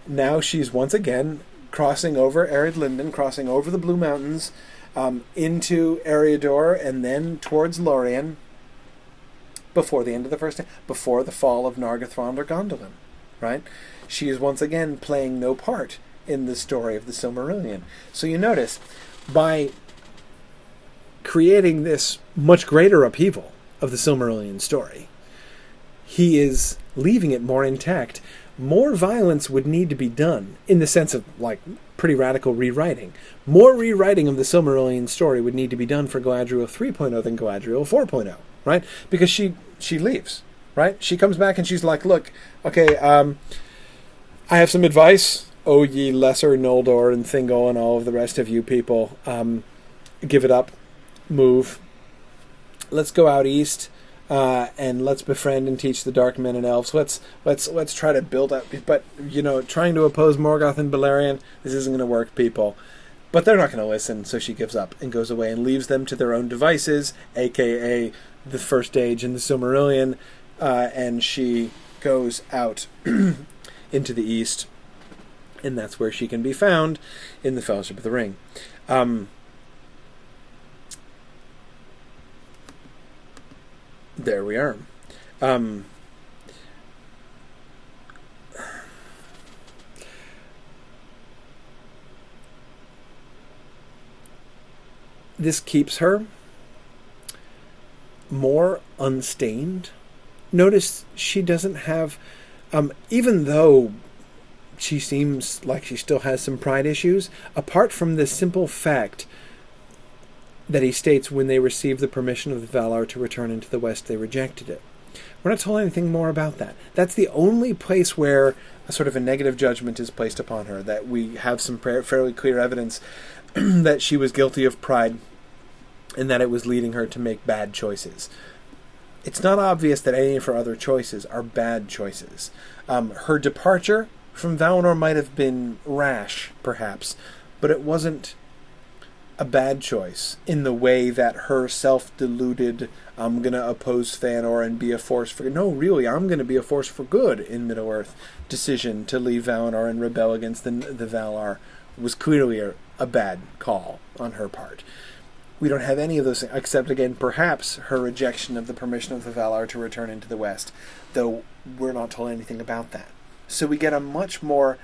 Now she's once again crossing over arid Lindon, crossing over the Blue Mountains, into Eriador, and then towards Lorien, before the end of the First Age, before the fall of Nargothrond or Gondolin, right? She is once again playing no part in the story of the Silmarillion. So you notice, by creating this much greater upheaval of the Silmarillion story, he is leaving it more intact. More violence would need to be done, in the sense of, like, pretty radical rewriting. More rewriting of the Silmarillion story would need to be done for Galadriel 3.0 than Galadriel 4.0, right? Because she leaves, right? She comes back and she's like, look, okay, I have some advice, O ye lesser Noldor and Thingol and all of the rest of you people. Give it up. Move. Let's go out east. And let's befriend and teach the dark men and elves. Let's try to build up. But, trying to oppose Morgoth and Beleriand, this isn't going to work, people. But they're not going to listen, so she gives up and goes away and leaves them to their own devices, a.k.a. the First Age and the Silmarillion, and she goes out into the east, and that's where she can be found in the Fellowship of the Ring. There we are. This keeps her more unstained. Notice she doesn't have, even though she seems like she still has some pride issues, apart from the simple fact that he states when they received the permission of the Valar to return into the West, they rejected it. We're not told anything more about that. That's the only place where a sort of a negative judgment is placed upon her, that we have some fairly clear evidence that she was guilty of pride and that it was leading her to make bad choices. It's not obvious that any of her other choices are bad choices. Her departure from Valinor might have been rash, perhaps, but it wasn't a bad choice in the way that her self-deluded, I'm going to oppose Fëanor and be a force for... No, really, I'm going to be a force for good in Middle-earth decision to leave Valinor and rebel against the Valar was clearly a bad call on her part. We don't have any of those things, except, again, perhaps her rejection of the permission of the Valar to return into the West, though we're not told anything about that. So we get a much more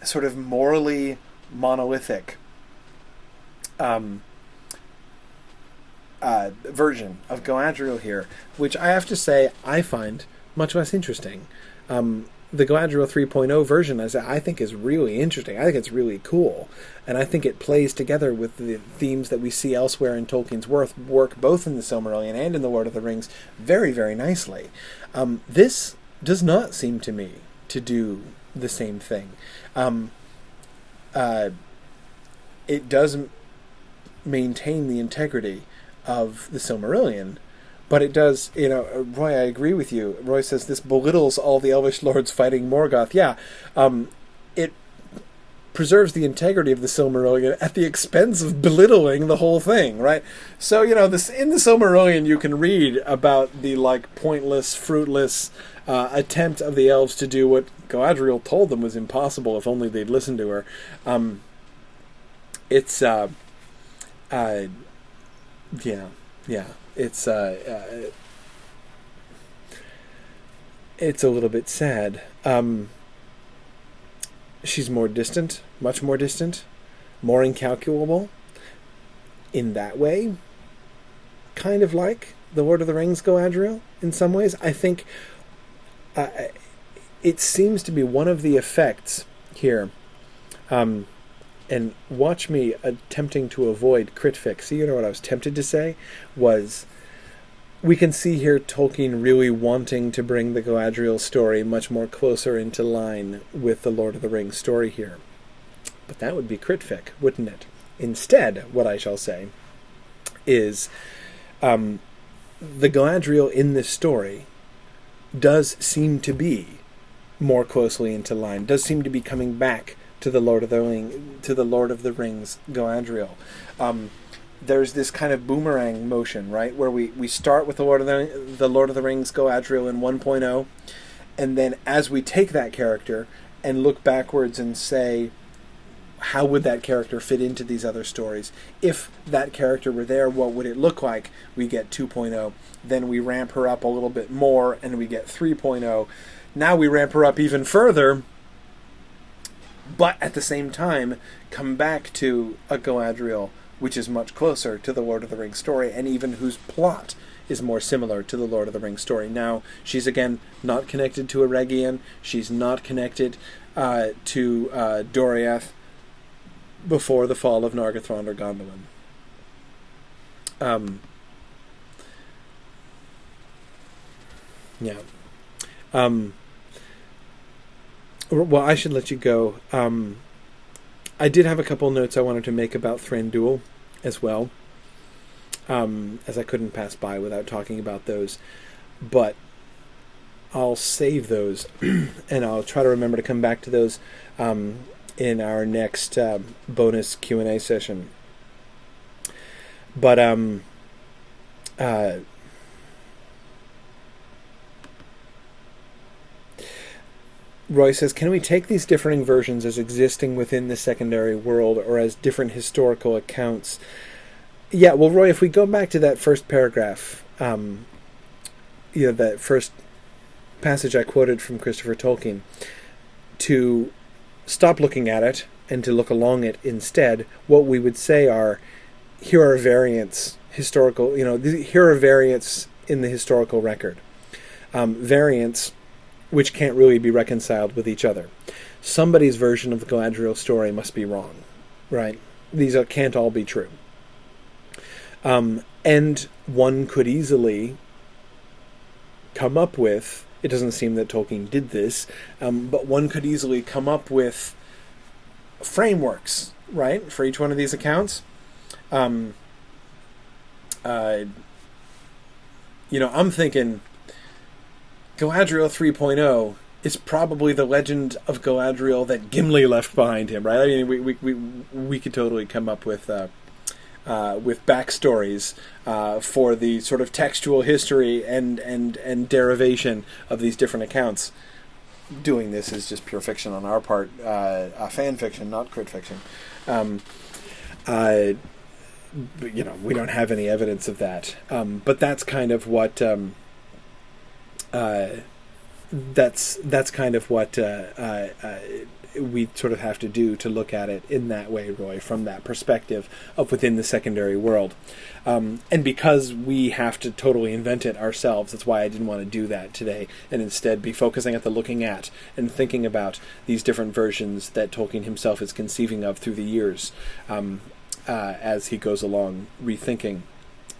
sort of morally monolithic version of Galadriel here, which I have to say I find much less interesting. The Galadriel 3.0 version, as I think, is really interesting. I think it's really cool, and I think it plays together with the themes that we see elsewhere in Tolkien's work, both in the Silmarillion and in the Lord of the Rings, very, very nicely. This does not seem to me to do the same thing. It doesn't maintain the integrity of the Silmarillion, but it does, Roy, I agree with you. Roy says this belittles all the Elvish lords fighting Morgoth. Yeah, it preserves the integrity of the Silmarillion at the expense of belittling the whole thing, right? So, this in the Silmarillion you can read about the, pointless, fruitless attempt of the elves to do what Galadriel told them was impossible if only they'd listened to her. It's it's a little bit sad. She's more distant, much more distant, more incalculable in that way, kind of like the Lord of the Rings Galadriel in some ways. I think it seems to be one of the effects here. And watch me attempting to avoid crit-fic. See, you know what I was tempted to say was, we can see here Tolkien really wanting to bring the Galadriel story much more closer into line with the Lord of the Rings story here. But that would be crit-fic, wouldn't it? Instead, what I shall say is, the Galadriel in this story does seem to be more closely into line, does seem to be coming back to the Lord of the Rings Galadriel. There's this kind of boomerang motion, right, where we start with the Lord of the Rings Galadriel in 1.0, and then as we take that character and look backwards and say, how would that character fit into these other stories? If that character were there, what would it look like? We get 2.0. Then we ramp her up a little bit more, and we get 3.0. Now we ramp her up even further, but at the same time come back to a Galadriel which is much closer to the Lord of the Rings story, and even whose plot is more similar to the Lord of the Rings story. Now, she's again not connected to Eregion. She's not connected to Doriath before the fall of Nargothrond or Gondolin. Well, I should let you go. I did have a couple notes I wanted to make about Thranduil as well, as I couldn't pass by without talking about those. But I'll save those, and I'll try to remember to come back to those in our next bonus Q&A session. But Roy says, can we take these differing versions as existing within the secondary world or as different historical accounts? Yeah, well, Roy, if we go back to that first paragraph, that first passage I quoted from Christopher Tolkien, to stop looking at it and to look along it instead, what we would say are, here are variants, here are variants in the historical record. Variants which can't really be reconciled with each other. Somebody's version of the Galadriel story must be wrong, right? These can't all be true. And one could easily come up with, it doesn't seem that Tolkien did this, but one could easily come up with frameworks, right, for each one of these accounts. I'm thinking Galadriel 3.0 is probably the legend of Galadriel that Gimli left behind him, right? I mean, we could totally come up with backstories for the sort of textual history and derivation of these different accounts. Doing this is just pure fiction on our part, fan fiction, not crit fiction. But, we don't have any evidence of that. But that's kind of what. That's kind of what we sort of have to do to look at it in that way, Roy, from that perspective of within the secondary world. And because we have to totally invent it ourselves, that's why I didn't want to do that today, and instead be focusing at the looking at and thinking about these different versions that Tolkien himself is conceiving of through the years as he goes along rethinking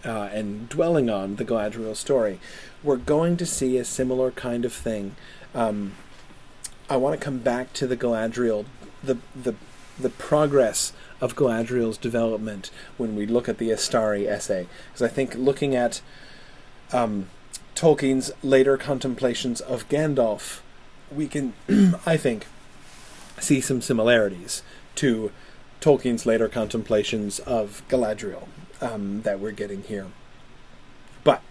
and dwelling on the Galadriel story. We're going to see a similar kind of thing. I want to come back to the Galadriel, the progress of Galadriel's development when we look at the Astari essay. Because I think looking at Tolkien's later contemplations of Gandalf, we can, I think, see some similarities to Tolkien's later contemplations of Galadriel that we're getting here. But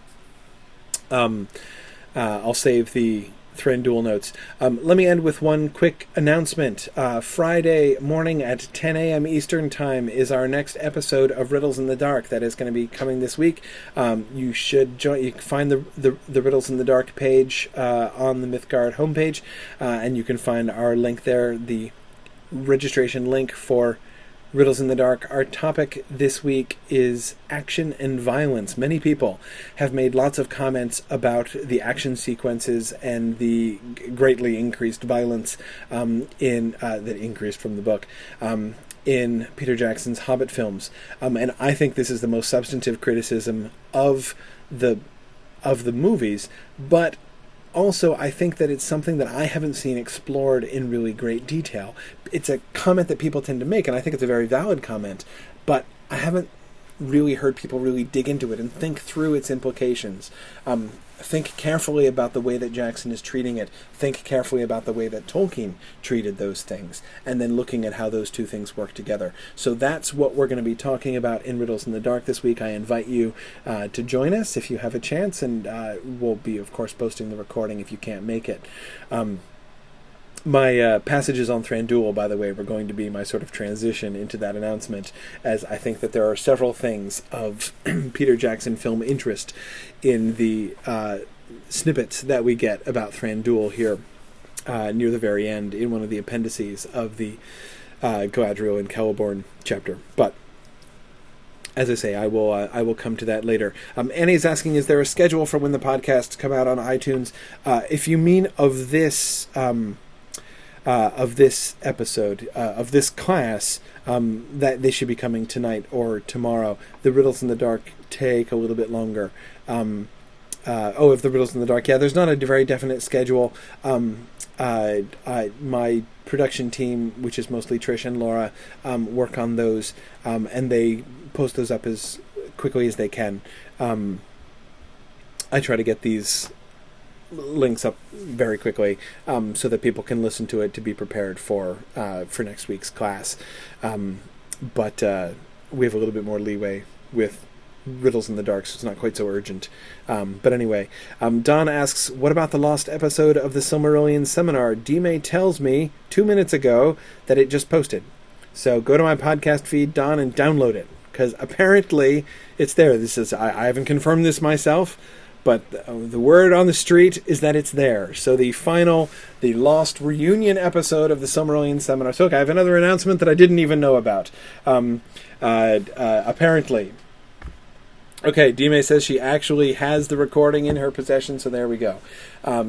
I'll save the Thranduil notes. Let me end with one quick announcement. Friday morning at 10 a.m. Eastern Time is our next episode of Riddles in the Dark. That is going to be coming this week. You should join. You can find the Riddles in the Dark page on the Mythgard homepage, and you can find our link there, the registration link for Riddles in the Dark. Our topic this week is action and violence. Many people have made lots of comments about the action sequences and the greatly increased violence that increased from the book in Peter Jackson's Hobbit films. And I think this is the most substantive criticism of the movies, but also, I think that it's something that I haven't seen explored in really great detail. It's a comment that people tend to make, and I think it's a very valid comment, but I haven't really heard people really dig into it and think through its implications. Think carefully about the way that Jackson is treating it. Think carefully about the way that Tolkien treated those things, and then looking at how those two things work together. So that's what we're going to be talking about in Riddles in the Dark this week. I invite you to join us if you have a chance, and we'll be, of course, posting the recording if you can't make it. My passages on Thranduil, by the way, were going to be my sort of transition into that announcement, as I think that there are several things of Peter Jackson film interest in the snippets that we get about Thranduil here near the very end in one of the appendices of the Galadriel and Celeborn chapter. But as I say, I will come to that later. Annie's asking, is there a schedule for when the podcasts come out on iTunes? If you mean of this episode, of this class, that they should be coming tonight or tomorrow. The Riddles in the Dark take a little bit longer. Of the Riddles in the Dark, yeah, there's not a very definite schedule. My production team, which is mostly Trish and Laura, work on those, and they post those up as quickly as they can. I try to get these links up very quickly so that people can listen to it to be prepared for next week's class. But we have a little bit more leeway with Riddles in the Dark, so it's not quite so urgent. But anyway, Don asks, what about the lost episode of the Silmarillion seminar? D-May tells me 2 minutes ago that it just posted. So go to my podcast feed, Don, and download it, because apparently it's there. I haven't confirmed this myself, but the word on the street is that it's there. So the lost reunion episode of the Silmarillion seminar. So, okay, I have another announcement that I didn't even know about. Apparently. Okay, D-May says she actually has the recording in her possession, so there we go.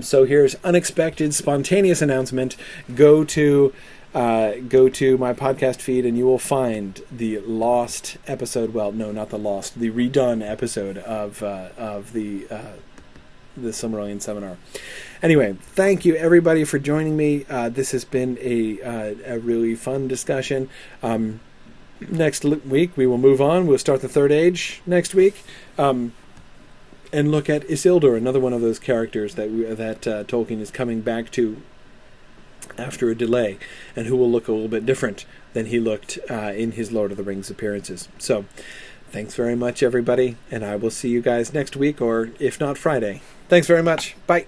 So here's unexpected, spontaneous announcement. Go to my podcast feed and you will find the lost episode. Well, no, not the lost, the redone episode of the Silmarillion seminar. Anyway, thank you everybody for joining me. This has been a really fun discussion. Next week we will move on. We'll start the Third Age next week, and look at Isildur, another one of those characters that Tolkien is coming back to after a delay, and who will look a little bit different than he looked in his Lord of the Rings appearances. So, thanks very much, everybody, and I will see you guys next week, or if not Friday. Thanks very much. Bye.